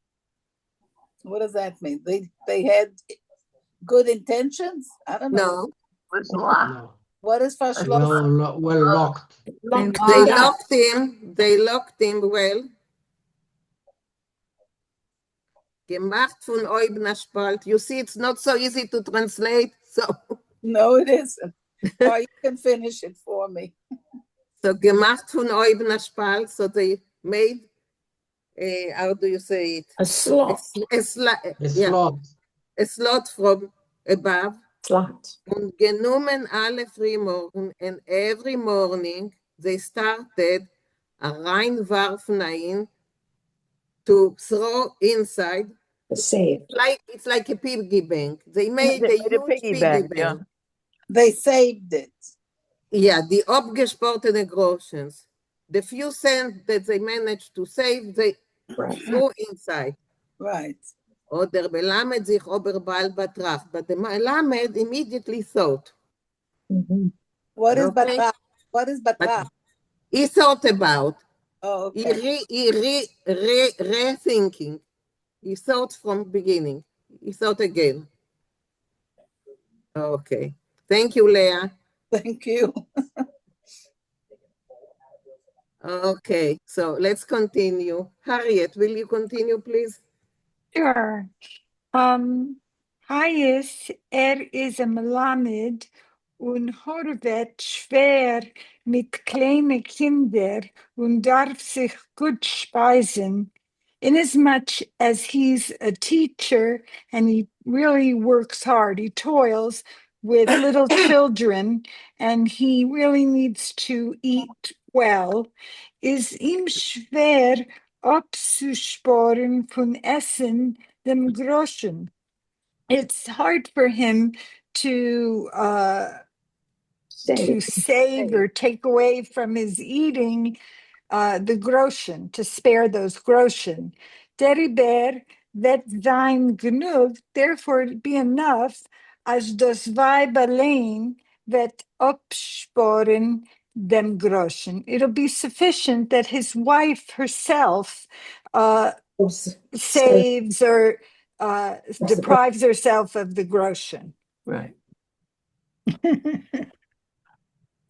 What does that mean? They had good intentions? I don't know. No. Was locked. No. What is verschlossen? Well locked. They locked him well. Gemacht von oben Spalt. You see, it's not so easy to translate. So. No, it isn't. Or you can finish it for me. So gemacht von oben Spalt. So they made, how do you say it? A slot. A slot. A slot from above. Slot. Und genommen alle Frühmorgen, and every morning they started reinwerfen ein to throw inside. The save. It's like a piggy bank. They made They a made a huge piggy piggy bank, bank. yeah. They saved it. Yeah, die abgesportene Groschens. The few cents that they managed to save, they threw inside. Right. Oder melamed sich oberbal betracht. But the melamed immediately thought. What is Okay. batrach? What is batrach? He thought about. Oh, okay. He rethinking. He thought from beginning. He thought again. Okay. Thank you, Leah. Thank you. Okay, so let's continue. Harriet, will you continue, please? Sure. Hayes, is a Melamed und Horvet schwer mit kleinen Kinder und darf sich gut speisen. Inasmuch as he's a teacher and he really works hard, he toils with little children and he really needs to eat well, is ihm schwer abzusporen von Essen dem Groschen. It's hard for him to save or take away from his eating the Groschen, to spare those Groschen. Deriber that sein genug, therefore it be enough, as das Weib allein that absporen dem Groschen. It'll be sufficient that his wife herself saves or deprives herself of the Groschen. Right. Can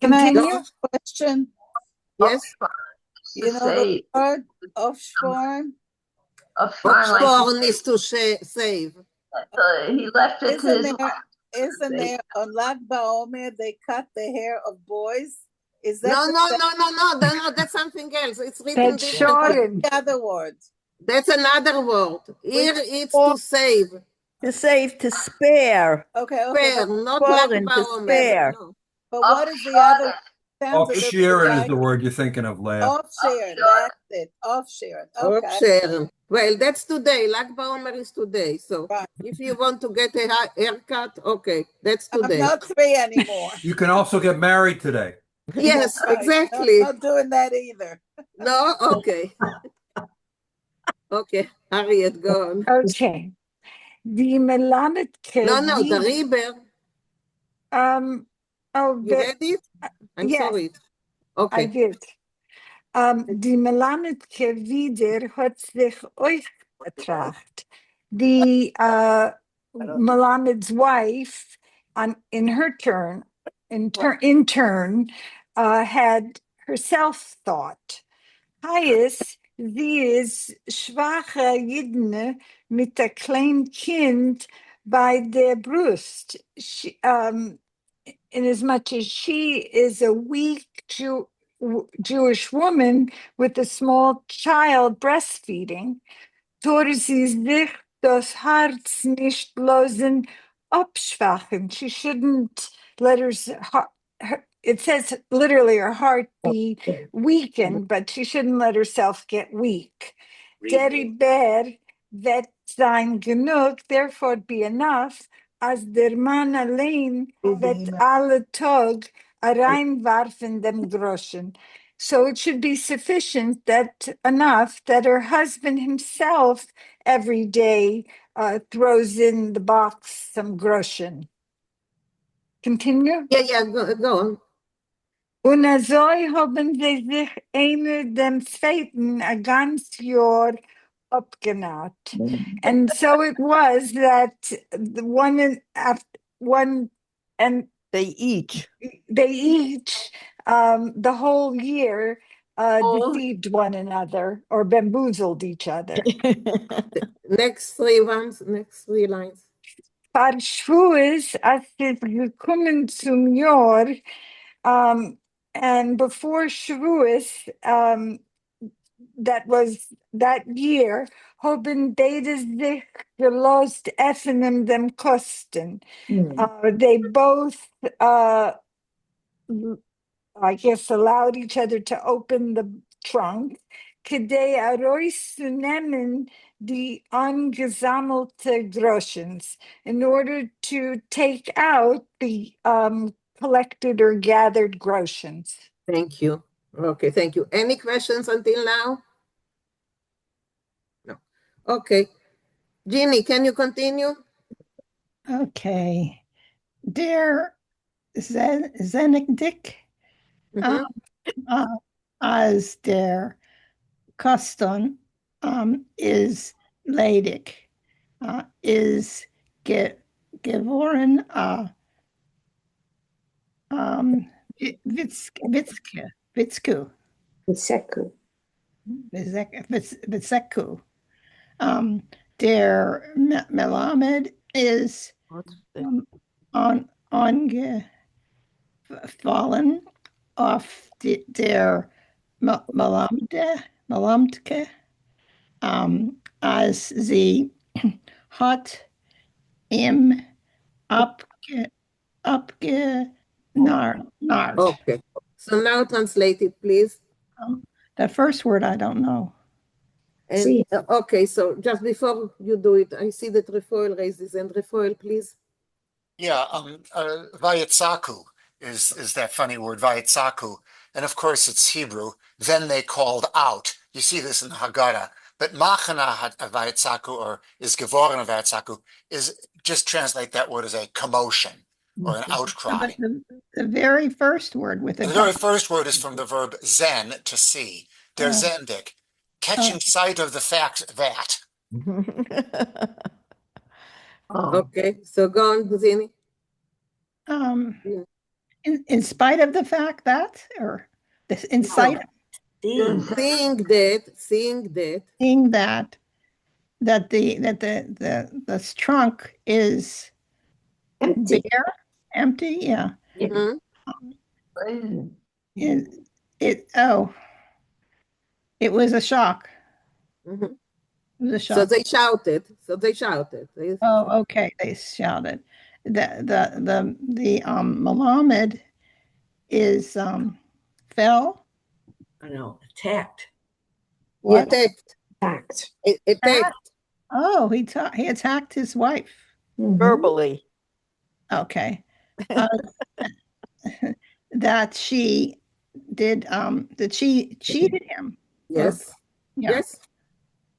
I Continue? ask a question? Yes. You know the word aufsporen? Aufsporen is to save. He left it to his wife. Isn't there on Lag BaOmer they cut the hair of boys? Is that No, that's something else. It's written That's differently. The other word. That's another word. Here it's to save. To save, to spare. Okay. Spare, not Lag Sporen, to BaOmer. spare. No. But what is the other? Off-shearing is the word you're thinking of, Leah. Off-sharing, that's it. Off-sharing. Okay. Off-sharing. Well, that's today. Lag BaOmer is today. So if you want to get a haircut, okay, that's today. I'm not 3 anymore. You can also get married today. Yes, Right. exactly. No, not doing that either. No? Okay. Okay, Harriet, go on. Okay. The Melamed No, the Reber. You read it? I'm yes, sorry. Okay. I did. Die Melamed wieder hat sich euch betracht. The Melamed's wife, in turn, had herself thought. Heißt, sie ist schwache Jidne mit der kleinen Kind bei der Brust. She, inasmuch as she is a weak Jewish woman with a small child breastfeeding, tore sie sich das Herz nicht losen abschwachen. She shouldn't let her it says literally her heart be weakened, but she shouldn't let herself get weak. Deriber that sein genug, therefore be enough, as der Mann allein wird alle Tag reinwarfen dem Groschen. So it should be sufficient that enough that her husband himself every day throws in the box some Groschen. Continue? Yeah, go on. Und so haben sie sich einer dem zweiten a ganz Jahr abgenaht. And so it was that the one and after one and they each the whole year deceived one another or bamboozled each other. Next three lines. Par Shavuos, as sie gekommen zum Jahr, and before Shavuos, that was that year, haben beide sich gelost essen dem Kosten. They both, I guess, allowed each other to open the trunk, kidei herauszunehmen die angesammelte Groschens, in order to take out the collected or gathered Groschens. Thank you. Okay, thank you. Any questions until now? No. Okay. Ginny, can you continue? Okay. Der Zenigdik, as der Custom is ledig, is geworden Vitzeku. Der Melamed is angefallen auf der Melamtke, als sie hat ihm abgenarrt. Okay. So now translate it, please. That first word I don't know. And, okay, so just before you do it, I see that Refoil raised his hand. Refoil, please. Yeah, Vayetzaku is that funny word, Vayetzaku. And of course it's Hebrew. Then they called out. You see this in the Haggadah. But Machana Vayetzaku, or is Gevoren Vayetzaku, is just translate that word as a commotion or an outcry. The very first word with the very first word is from the verb zen, to see. Der Zendik, catching sight of the fact that. Okay, so go on, Zini. In spite of the fact that, or this in sight of seeing that the trunk is empty. Empty, yeah. Mm-hmm. It was a shock. Mm-hmm. It was a shock. So they shouted. Oh, okay. They shouted. The Melamed is fell. I know, attacked. What? Attacked. Oh, he attacked his wife. Verbally. Okay. That she did that she cheated him. Yes. Yeah. Yes.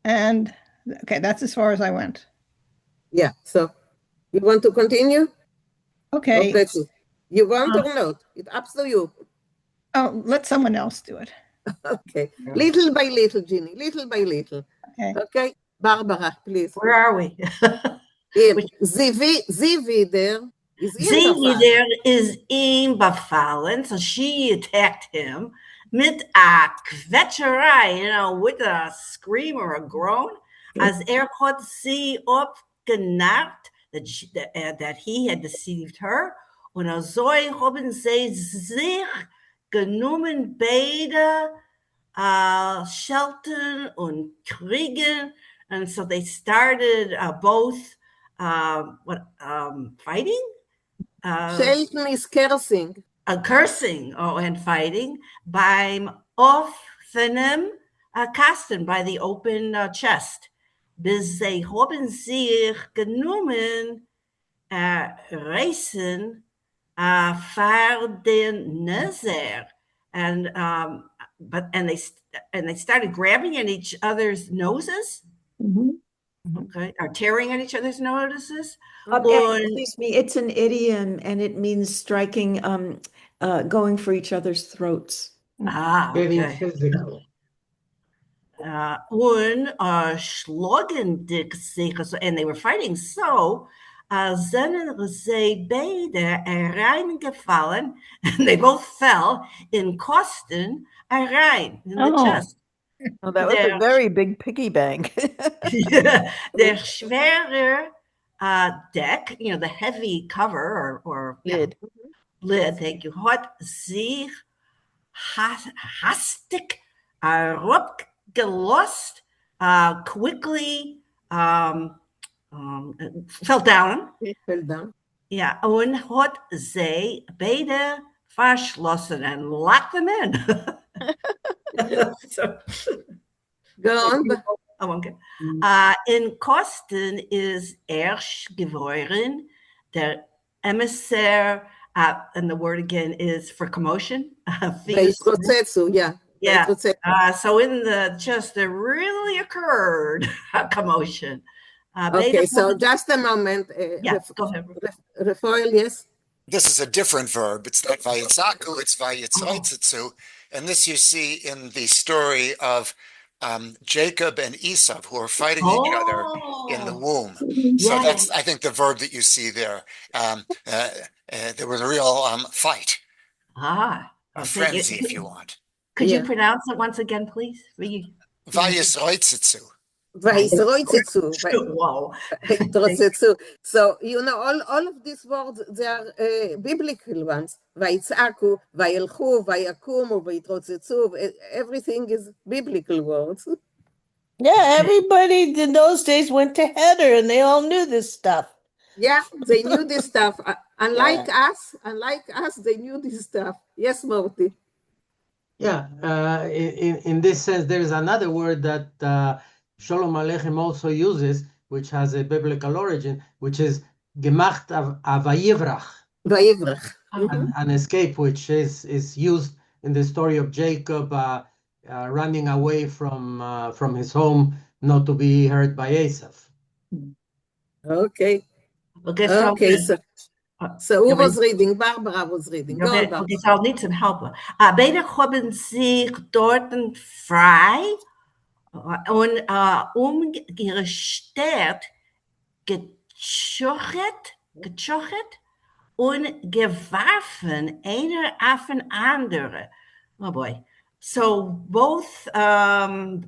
And okay, that's as far as I went. Yeah. So you want to continue? Okay. You want or not? It's up to you. Oh, let someone else do it. Okay. Little by little, Ginny. Little by little. Okay. Barbara, please. Where are we? Zivi there is there is in befallen, so she attacked him mit a Quetscherei, with a scream or a groan, as hat sie abgenarrt, that he had deceived her, und so haben sie sich genommen beide Schelten und Kriegen, and so they started both fighting? Schelten is cursing. Cursing and fighting beim offenen Kasten, by the open chest. bis sie haben sich genommen reisen for den Nezer, and they started grabbing at each other's noses. Okay, or tearing at each other's noses. Excuse me, it's an idiom and it means striking, going for each other's throats. Getting Okay. physical. Schlagen sich, and they were fighting so, sind sie beide reingefallen, and they both fell in Kosten rein, in the chest. Oh, that was a very big piggy bank. Der schwere deck, the heavy cover or lid. Lid, thank you, hat sich hastig abgelost, quickly fell down. Fell down. Ja, und hat sie beide verschlossen and locked them in. So, go on. Okay. In Kosten is erst geworden, der emissär, and the word again is for commotion. Yeah. Yeah. So in the chest, there really occurred a commotion. Okay, so just a moment. Yeah, go ahead. Rafael, yes? This is a different verb. It's not vayitzaku, it's vayitzaitzitzu. And this you see in the story of Jacob and Esau, who are fighting each other in the womb. So that's, I think, the verb that you see there. There was a real fight. A frenzy, if you want. Could you pronounce it once again, please? Vayisroitzitzu. Wow. So, all of these words, they are biblical ones. Vayitzaku, vayelchu, vayakumu, vayitrotzitzu. Everything is biblical words. Yeah, everybody in those days went to Heder and they all knew this stuff. Yeah, they knew this stuff. Unlike us, they knew this stuff. Yes, Morty. Yeah, in this sense, there is another word that Sholem Aleichem also uses, which has a biblical origin, which is gemacht avayivrach. Vayivrach. An escape, which is used in the story of Jacob running away from his home, not to be hurt by Esau. Okay. So who was reading? Barbara was reading. Go on, Barbara. Okay, so I'll need some help. Beide haben sich dort frei und umgestert, gechochert und geworfen, einer auf den anderen. Oh boy. So both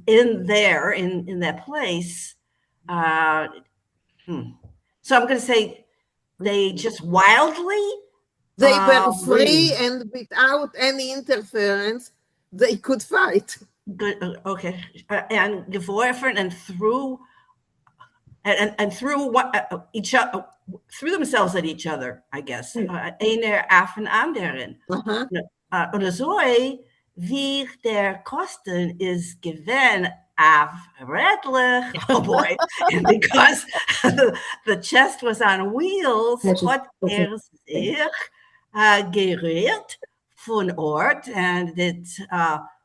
in that place, so I'm going to say they just wildly. They were free and without any interference, they could fight. Good, okay. And geworfen and threw each other, threw themselves at each other, I guess. Einer auf den anderen. Und so wie der Kosten is given redlich, oh boy, and because the chest was on wheels, hat sich gerührt von Ort, and it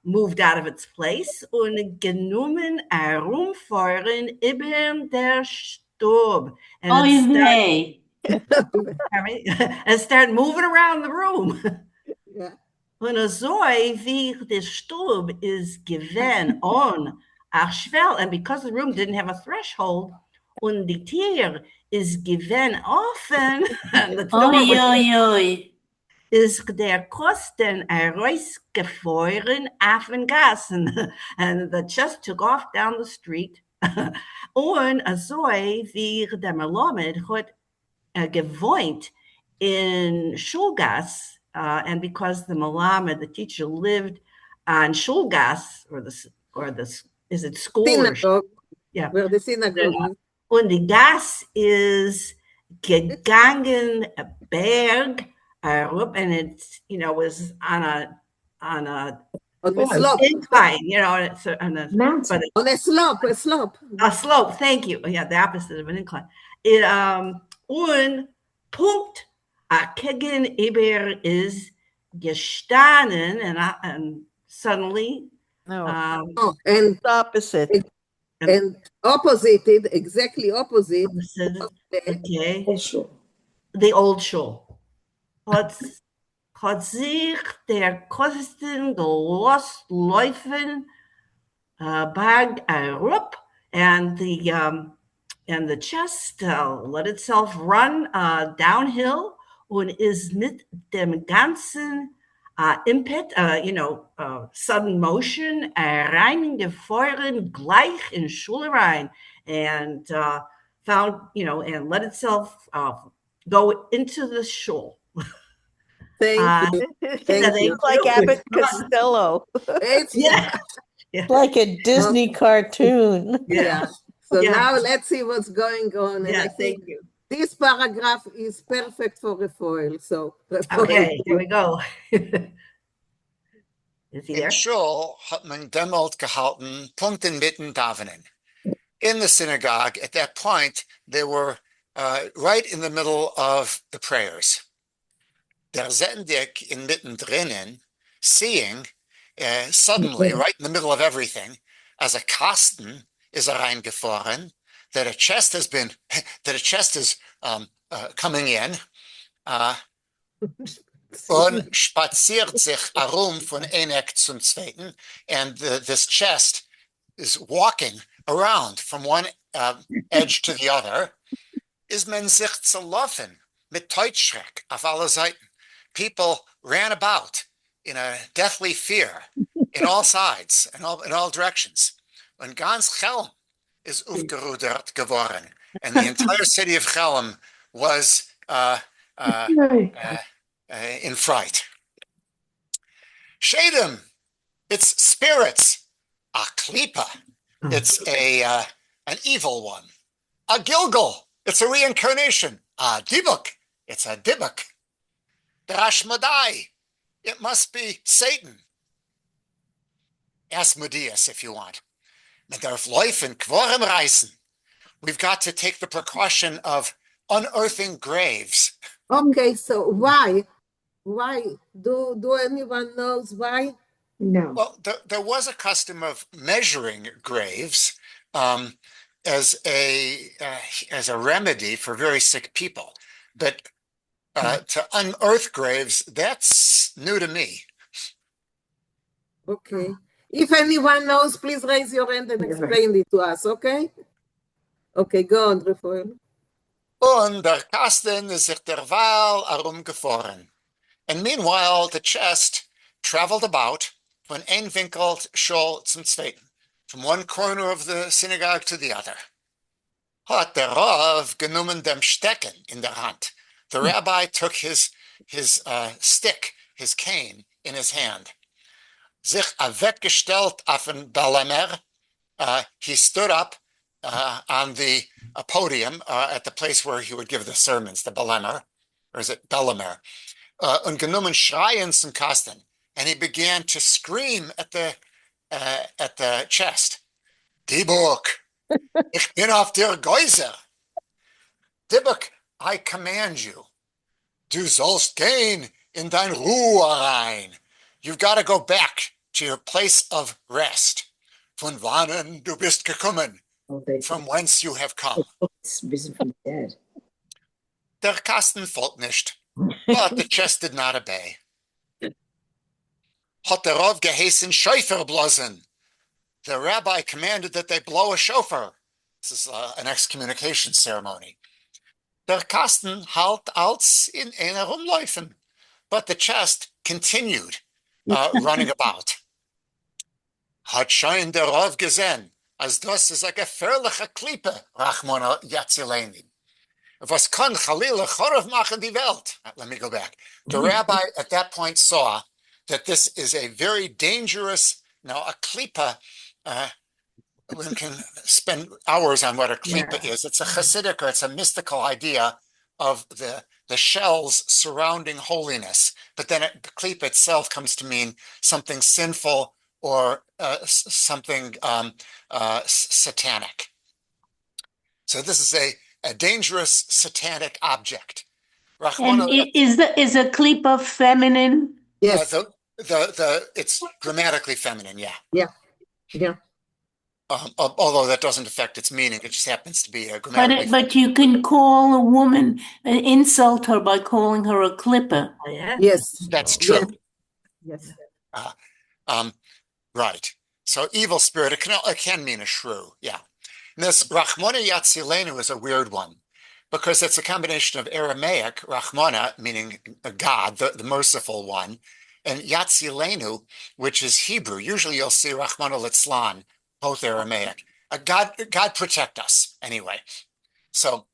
moved out of its place und genommen herumfahren über der Stub. And it started moving around the room. Yeah. Und so wie the Stub is given on Arschwell, and because the room didn't have a threshold, und die Tier is given often, and the door is der Kosten herausgefahren auf den Gassen, and the chest took off down the street. Und so wie der Melamed hat gewohnt in Schulgas, and because the Melamed, the teacher, lived on Schulgas, or the is it school? Synagogue. Yeah. Where the synagogue is. Und die Gas is gegangen Berg, and it was on a On a slope. Incline, you know, it's on a mountain. On a slope, a slope. A slope, thank you. Yeah, the opposite of an incline. It un Punkt gegenüber is gestanden, and suddenly and opposite. And opposited, exactly opposite. Okay. The old shul. Hat sich der Kosten gelost laufen bag up, and the chest let itself run downhill und is mit dem ganzen Impet, sudden motion, reingefeuert gleich in Schule rein, and found, and let itself go into the shul. Thank you. Thank you. Like Abbott Costello. Like a Disney cartoon. Yeah. So now let's see what's going on. And I think this paragraph is perfect for Refoil. So okay, here we go. Is he there? In Shul hat man demult gehalten, Punkt inmitten davenen. In the synagogue, at that point, they were right in the middle of the prayers. Der Zendik inmitten drinnen, seeing suddenly, right in the middle of everything, as a Kasten is reingefahren, that a chest is coming in, und spaziert sich herum von ein Eck zum zweiten, and this chest is walking around from one edge to the other, is men sich zu laufen mit Teutschreck auf alle Seiten. People ran about in a deathly fear in all sides, in all directions. Und ganz Chelm is aufgerudert geworden, and the entire city of Chelm was in fright. Shadim, it's spirits. A klipa, it's an evil one. A gilgal, it's a reincarnation. A dibuk, it's a dibuk. Drashmadai, it must be Satan. Asmodeus, if you want. We've got to take the precaution of unearthing graves. Okay, so why? Why? Do anyone knows why? No. Well, there was a custom of measuring graves as a remedy for very sick people, but to unearth graves, that's new to me. Okay. If anyone knows, please raise your hand and explain it to us, okay? Okay, go on, Refoil. Und der Kasten ist sich derweil herumgefahren. And meanwhile, the chest traveled about von ein Vinkl Shul zum zweiten, from one corner of the synagogue to the other. Hat der Rav genommen dem Stecken in der Hand. The rabbi took his stick, his cane, in his hand. Sich weggestellt auf den Belemer, he stood up on the podium at the place where he would give the sermons, the Belemer, or is it Belemer? Und genommen schreien zum Kasten, and he began to scream at the chest. Dibuk, ich bin auf der Geuser. Dibuk, I command you. Du sollst gehen in dein Ruhe rein. You've got to go back to your place of rest. Von wannen du bist gekommen. From whence you have come. Risen from the dead. Der Kasten folgt nicht. But the chest did not obey. Hat der Rav geheißen Shofar blasen. The rabbi commanded that they blow a shofar. This is an excommunication ceremony. Der Kasten halt als in einer rumlaufen. But the chest continued running about. Hat schon der Rav gesehen, als das ist eine gefährliche Klippe, Rachmana Yatzileni. Was kann Chalila Chorav machen die Welt? Let me go back. The rabbi at that point saw that this is a very dangerous, now a klipa, one can spend hours on what a klipa is. It's a Hasidic or it's a mystical idea of the shells surrounding holiness, but then the klip itself comes to mean something sinful or something satanic. So this is a dangerous satanic object. And is a klipa feminine? Yes. It's grammatically feminine, yeah. Yeah. Although that doesn't affect its meaning, it just happens to be a grammatically. But you can call a woman, insult her by calling her a clipper. Yes, that's true. Yes. Right. So evil spirit, it can mean a shrew, yeah. And this Rachmana Yatzilenu is a weird one because it's a combination of Aramaic, Rachmana, meaning God, the merciful one, and Yatzilenu, which is Hebrew. Usually you'll see Rachmana Litzlan, both Aramaic. God protect us, anyway. So,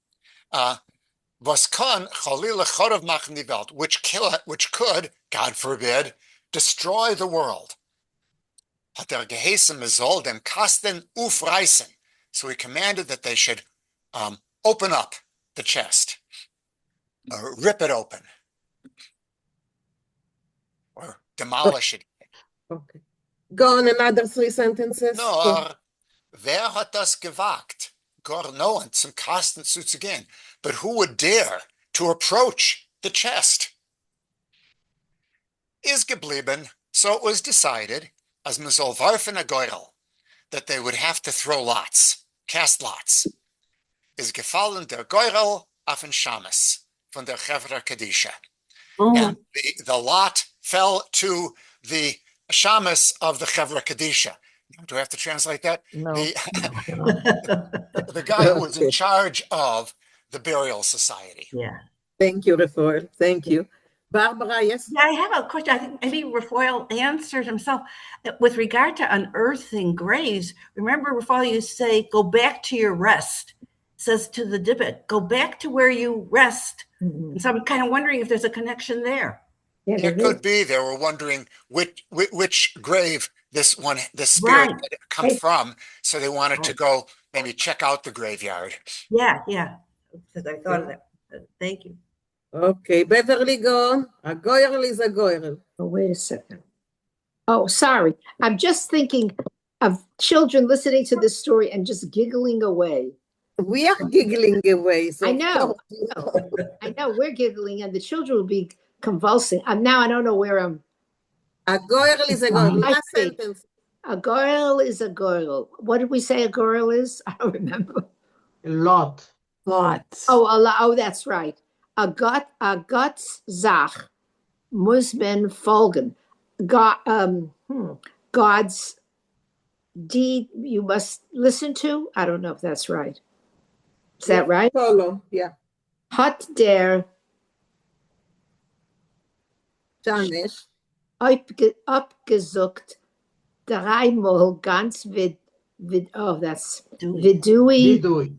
Voskon Chalil Chorov Machen die Welt, which could, God forbid, destroy the world. Hat geheißen, man soll dem Kasten aufreißen. So he commanded that they should open up the chest, or rip it open, or demolish it. Okay. Go on another 3 sentences. No, wer hat das gewagt? Gar no one zum Kasten zuzugehen. But who would dare to approach the chest? Is geblieben, so it was decided, as man soll werfen a Geurel, that they would have to throw lots, cast lots. Is gefallen der Geurel auf den Shamas von der Chevra Kadisha. And the lot fell to the Shamas of the Chevra Kadisha. Do I have to translate that? No. The guy who was in charge of the burial society. Yeah. Thank you, Rafael. Thank you. Barbara, yes? Yeah, I have a question. I think maybe Rafael answered himself. With regard to unearthing graves, remember, Rafael, you say, go back to your rest. It says to the Dibbet, go back to where you rest. And so I'm kind of wondering if there's a connection there. Yeah, it could be. They were wondering which grave this spirit had come from. So they wanted to go maybe check out the graveyard. Yeah. Because I thought of that. Thank you. Okay, Beverly, go on. A goyrel is a goyrel. Oh, wait a second. Oh, sorry. I'm just thinking of children listening to this story and just giggling away. We are giggling away. So I know. I know. We're giggling, and the children will be convulsing. Now I don't know where I'm. A goyrel is a goyrel. Last sentence. A girl is a girl. What did we say a girl is? I don't remember. A lot. Lots. Oh, that's right. A Gott's Zach muss man folgen. God's deed you must listen to. I don't know if that's right. Is that right? Follow, yeah. Hat der Janisch abgesucht dreimal ganz that's Vidui.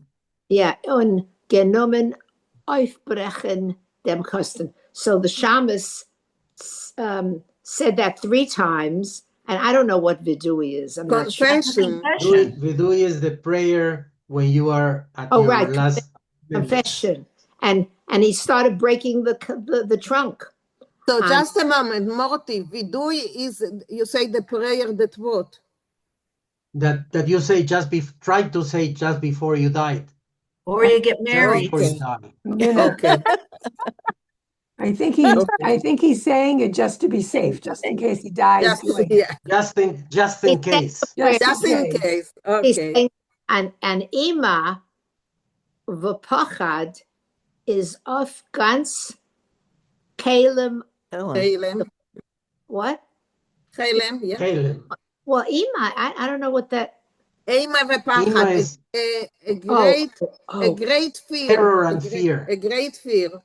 Yeah, und genommen aufbrechen dem Kosten. So the Shamus said that 3 times, and I don't know what Vidui is. I'm not sure. Vidui is the prayer when you are at your last confession. And he started breaking the trunk. So just a moment, Morty, Vidui is, you say the prayer that what? That you say try to say just before you died. Or you get married. Okay. I think he's saying it just to be safe, just in case he dies. Just in case. Just in case. Okay. And Ima v'pachad is of ganz Kalem. What? Kalem, yeah. Kalem. Well, Ima, I don't know what that. Ima v'pachad is a great fear. Terror and fear. A great fear.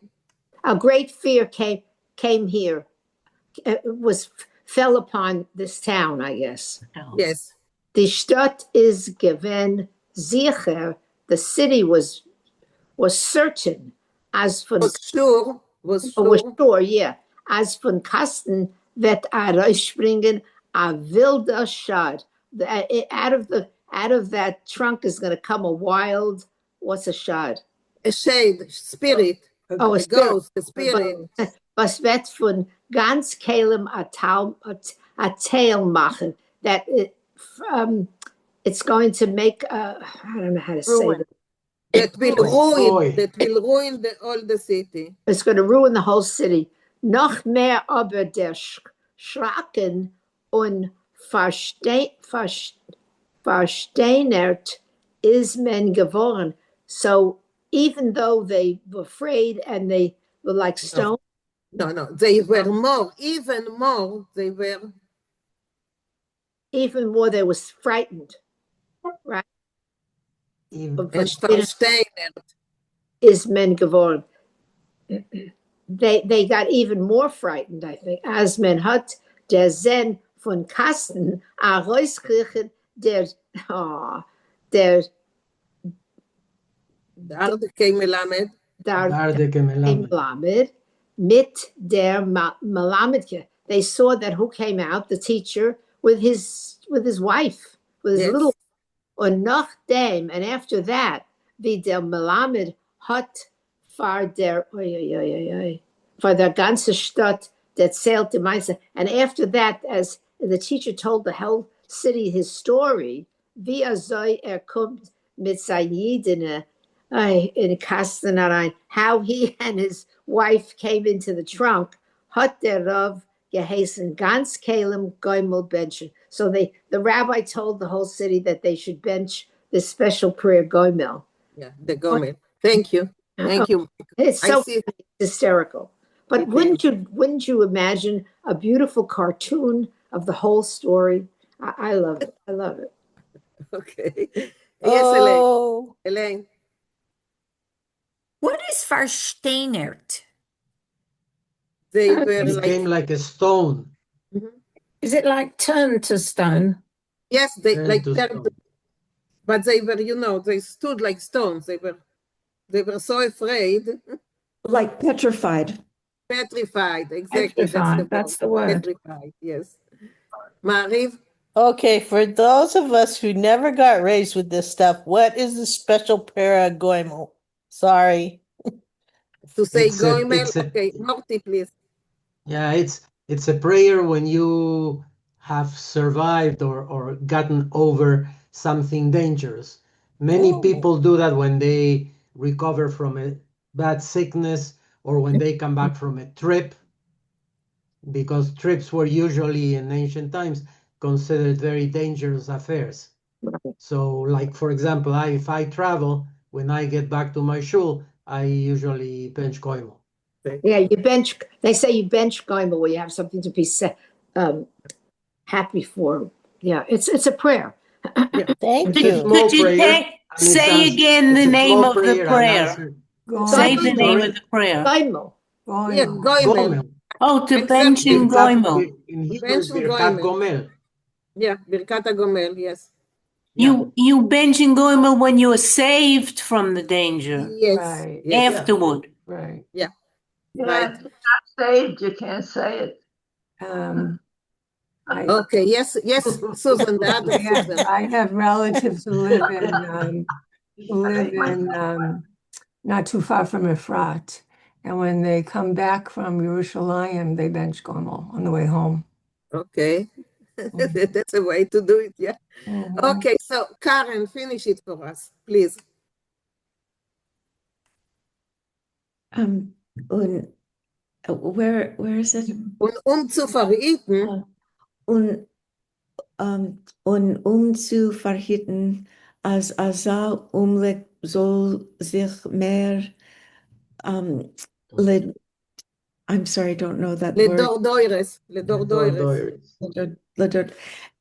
A great fear came here. Fell upon this town, I guess. Yes. Die Stadt is given sicher. The city was certain. As von was sure, yeah. As von Kasten wird rausspringen a wilder Schad. Out of that trunk is going to come a wild. What's a Schad? A shade, spirit. Oh, a the spirit. ghost, the spirit. Was wird von ganz Kalem a tail machen. That it's going to make, I don't know how to say that. That will ruin all the city. It's going to ruin the whole city. Noch mehr aber der Schrecken und versteinert is men geworden. So even though they were afraid and they were like stone. No, they were more, even more, they were. Even more, they was frightened, right? And versteinert is men geworden. They got even more frightened, I think. As men hat der Zen von Kasten a Reuskirchen der Dardeke Melamed mit der Melamedke. They saw that who came out, the teacher, with his wife, with his little, und nach dem, and after that, wie der Melamed hat for der ganze Stadt that sailed to Meister. And after that, as the teacher told the whole city his story, wie soll kommt mit seinen in Kastenarein, how he and his wife came into the trunk, hat der Rav geheißen ganz Kalem Goimel benchen. So the rabbi told the whole city that they should bench this special prayer Goimel. Yeah, the Goimel. Thank you. Thank you. It's so hysterical. But wouldn't you imagine a beautiful cartoon of the whole story? I love it. I love it. Okay. Yes, Elaine. What is versteinert? They became like a stone. Is it like turned to stone? Yes, they turned, but they were, they stood like stones. They were so afraid. Like petrified. Petrified, exactly. That's the word. Petrified, yes. Mariv? Okay, for those of us who never got raised with this stuff, what is the special prayer Goimel? Sorry. To say Goimel? Okay, Morty, please. Yeah, it's a prayer when you have survived or gotten over something dangerous. Many people do that when they recover from a bad sickness or when they come back from a trip, because trips were usually in ancient times considered very dangerous affairs. So, like, for example, if I travel, when I get back to my shul, I usually bench Goimel. Yeah, they say you bench Goimel where you have something to be happy for. Yeah, it's a prayer. Thank you. Could you say again the name of the prayer? Say the name of the prayer. Goimel. Yeah, Goimel. Oh, to bench in Goimel. In Hebrew, Birkat Gomel. Yeah, Birkat Gomel, yes. You bench in Goimel when you are saved from the danger. Yes. Afterward. Right. Yeah. Right. If you're not saved, you can't say it. Okay, yes, Susan, the other Susan. I have relatives who live in not too far from Efrat. And when they come back from Yerushalayim, they bench Goimel on the way home. Okay. That's a way to do it, yeah. Okay, so Karen, finish it for us, please. Where is it? Zu verhüten. Zu verhüten, als Asa Umleg soll sich mehr I'm sorry, I don't know that word.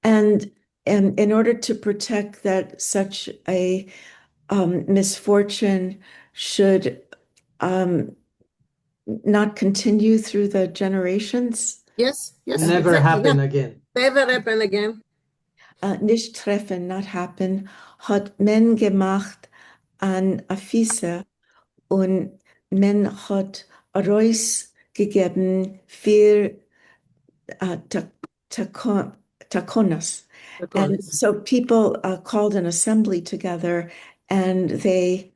And in order to protect that such a misfortune should not continue through the generations. Yes. Never happen again. Never happen again. Nicht treffen, not happen, hat men gemacht an Afisa und men hat gegeben für takonas. And so people called an assembly together and they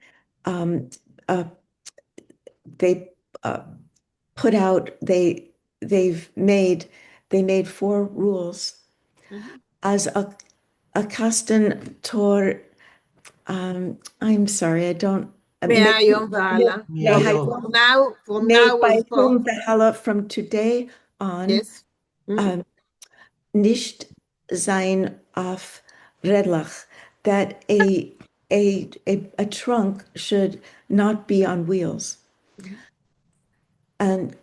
put out, they made 4 rules. As a Kasten Tor, I'm sorry, I don't. מהיום והלאה. From now By on whom forth. the Hala from today on. Yes. Nicht sein auf Redlach, that a trunk should not be on wheels. And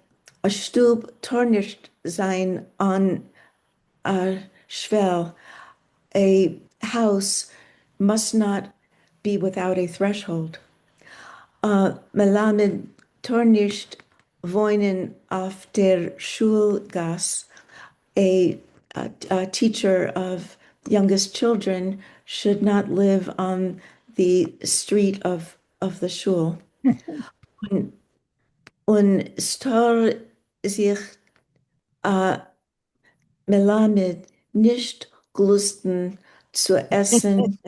a Stub tor nicht sein on a Schwell, a house must not be without a threshold. Melamed tor nicht wohnen auf der Schulgas, a teacher of youngest children should not live on the street of the shul. Und star sich melamed nicht glusten zu essen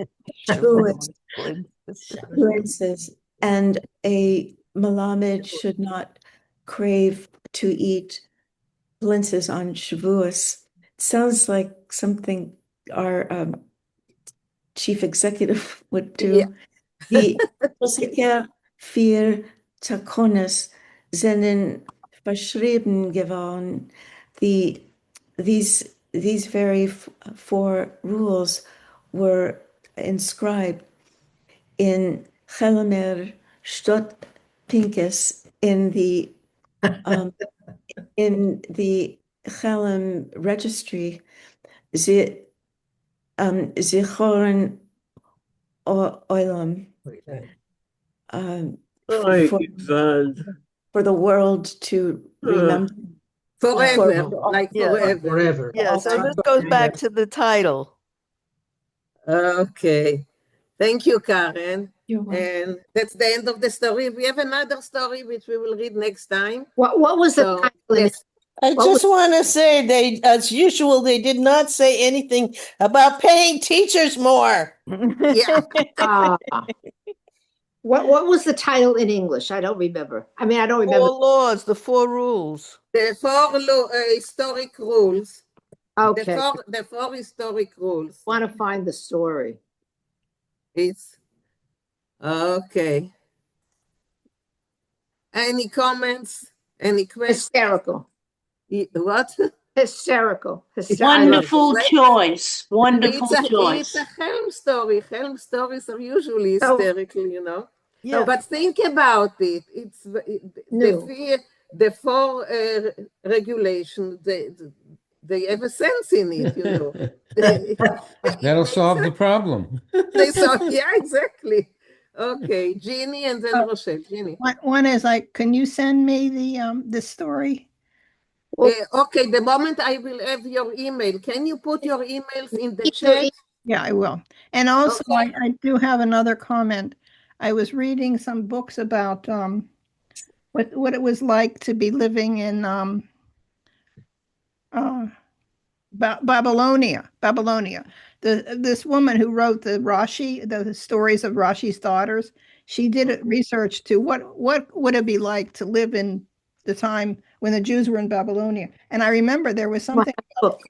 Schwuences, and a melamed should not crave to eat blintzes on Shavuos. Sounds like something our chief executive would do. Yeah. Die Musiker für Tacones sind verschrieben geworden. These very 4 rules were inscribed in Chelamer Stot Pincus in the Chelem registry. Zichoron Olam. For the world to remember. Forever, like forever. Forever. Yeah, so this goes back to the title. Okay. Thank you, Karen. And that's the end of the story. We have another story which we will read next time. What was the title? Yes. I just want to say they, as usual, they did not say anything about paying teachers more. Yeah. What was the title in English? I don't remember. I mean, I don't remember. 4 laws, the 4 rules. The 4 historic rules. Okay. The 4 historic rules. I want to find the story. It's okay. Any comments? Any questions? Hysterical. What? Hysterical. Wonderful choice. Wonderful choice. It's a Helm story. Helm stories are usually hysterical, you know. Yeah. But think about it. It's the 4 regulations. They have a sense in it, you know. That'll solve the problem. Yeah, exactly. Okay, Jeannie and then Rochelle. Jeannie. One is like, can you send me the story? Okay, the moment I will have your email, can you put your emails in the chat? Yeah, I will. And also, I do have another comment. I was reading some books about what it was like to be living in Babylonia. This woman who wrote the stories of Rashi's daughters, she did research to what would it be like to live in the time when the Jews were in Babylonia. And I remember there was something about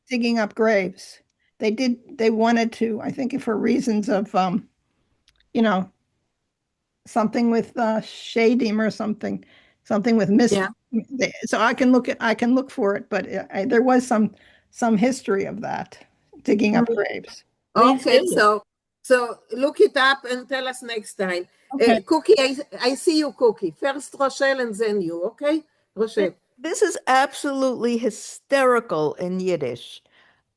digging up graves. They wanted to, I think for reasons of something with shadim or something with mystery. Yeah. So I can look for it, but there was some history of that, digging up graves. Okay, so look it up and tell us next time. Okay. Cookie, I see you, Cookie. First Rochelle and then you, okay? Rochelle. This is absolutely hysterical in Yiddish.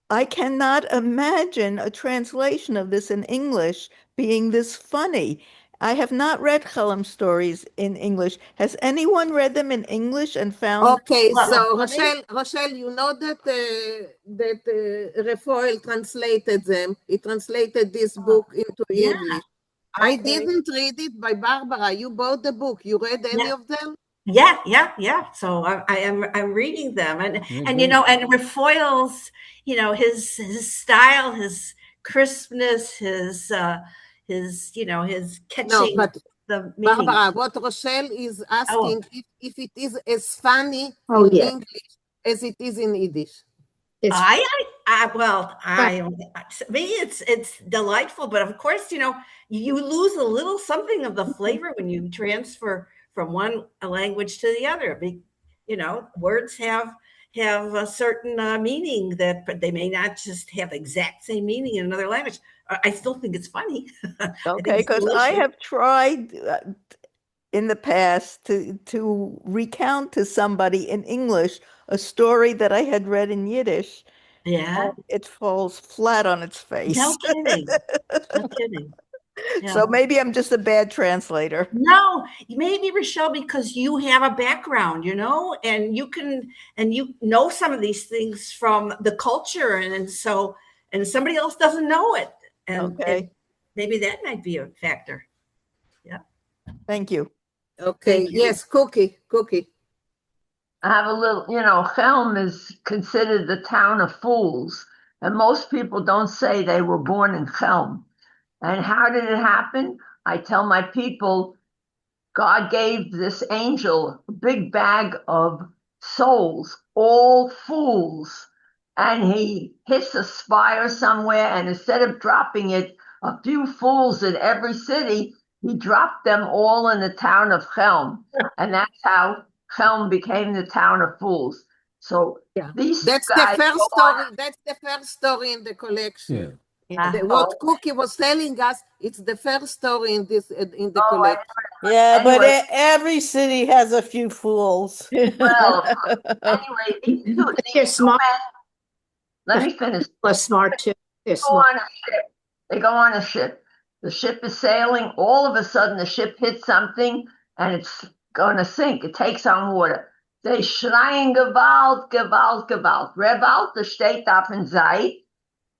I cannot imagine a translation of this in English being this funny. I have not read Chelem stories in English. Has anyone read them in English and found? Okay, so Rochelle, you know that Raphael translated them. He translated this book into English. I didn't read it by Barbara. You bought the book. You read any of them? Yeah. So I'm reading them, and you know, and Raphael's, you know, his style, his crispness, his you know, his catching the meaning? Barbara, what Rochelle is asking, if it is as funny Oh, in yeah. English as it is in Yiddish. It's Me, it's delightful, but of course, you lose a little something of the flavor when you transfer from one language to the other. Words have a certain meaning but they may not just have exact same meaning in another language. I still think it's funny. Okay, because I have tried in the past to recount to somebody in English a story that I had read in Yiddish. Yeah. It falls flat on its face. No kidding. No kidding. Yeah. So maybe I'm just a bad translator. No, maybe, Rochelle, because you have a background, and you know some of these things from the culture, and somebody else doesn't know it, and maybe that might be a factor. Yeah. Thank you. Okay. Yes, Cookie. I have a little, Chelm is considered the town of fools, and most people don't say they were born in Chelm. And how did it happen? I tell my people, God gave this angel a big bag of souls, all fools, and he hits a spire somewhere, and instead of dropping it a few fools in every city, he dropped them all in the town of Chelm, and that's how Chelm became the town of fools. So these That's guys the first story. That's the first story in the collection. What Cookie was telling us, it's the first story in the collection. Yeah, Anyway. but every city has a few fools. Well, anyway, these two smart. Men, let me finish. They're smart too. They're Go smart. on a ship. They go on a ship. The ship is sailing. All of a sudden, the ship hits something, and it's going to sink. It takes on water. They schreien Gewalt, Gewalt, Gewalt. Revolte steht auf dem Seid,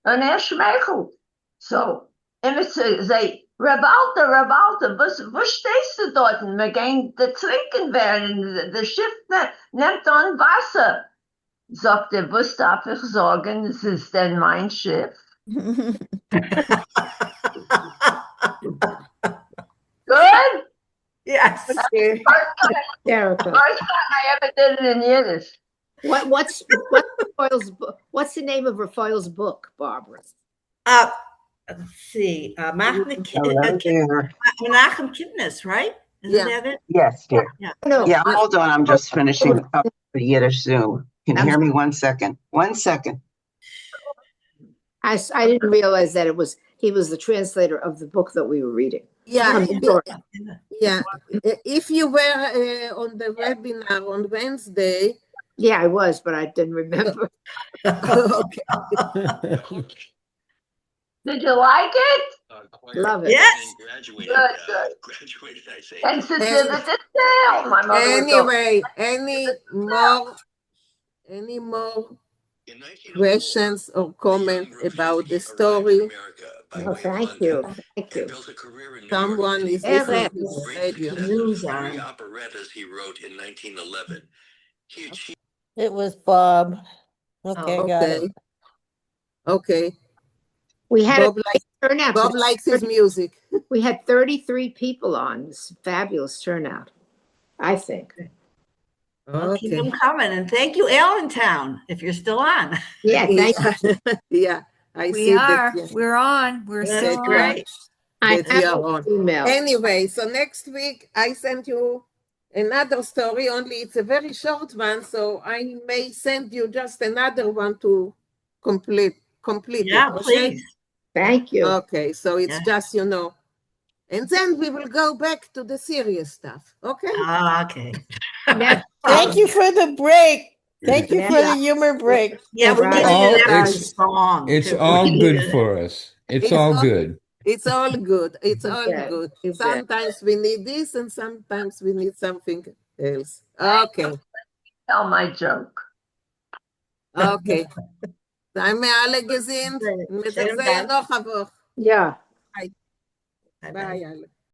und schmeichelt. So, immer say, Revolte, Revolte, wo stehst du dort? Wir gehen trinken werden. Das Schiff nimmt an Wasser. Sagt er, was darf ich sagen? Es ist denn mein Schiff. Good? Yes. First time I ever did it in Yiddish. What's the name of Raphael's book, Barbara? Let's see. Menachem Kidness, right? Isn't that it? Yes, dear. No. Yeah, hold on. I'm just finishing up the Yiddish Zoom. Can you hear me 1 second? 1 second. I didn't realize that he was the translator of the book that we were reading. Yeah. If you were on the webinar on Wednesday. Yeah, I was, but I didn't remember. Okay. Did you like it? Love it. Yes. Good. Sensitivity. Anyway, any more questions or comments about the story? Oh, thank you. Thank you. Someone is listening to the radio. Operettas he wrote in 1911. It was Bob. Okay, got it. Okay. We had Bob a turnout. Bob likes his music. We had 33 people on. It's fabulous turnout, I think. Well, keep them coming, and thank you, Allentown, if you're still on. Yeah, thank you. Yeah, We are. We're on. We're still on. Great. That we are on. Email. Anyway, so next week I send you another story, only it's a very short one, so I may send you just another one to complete Yeah, it. Okay? please. Thank you. Okay, so it's just, and then we will go back to the serious stuff. Okay? Okay. Thank you for the break. Thank you for the humor break. Yeah, we needed it after the song. It's all good for us. It's all good. It's all good. It's all good. Sometimes we need this and sometimes we need something else. Okay. Tell my joke. Okay. Seien wir alle gesinnt. Wir sehen noch eine Woche. Ja. Bye alle.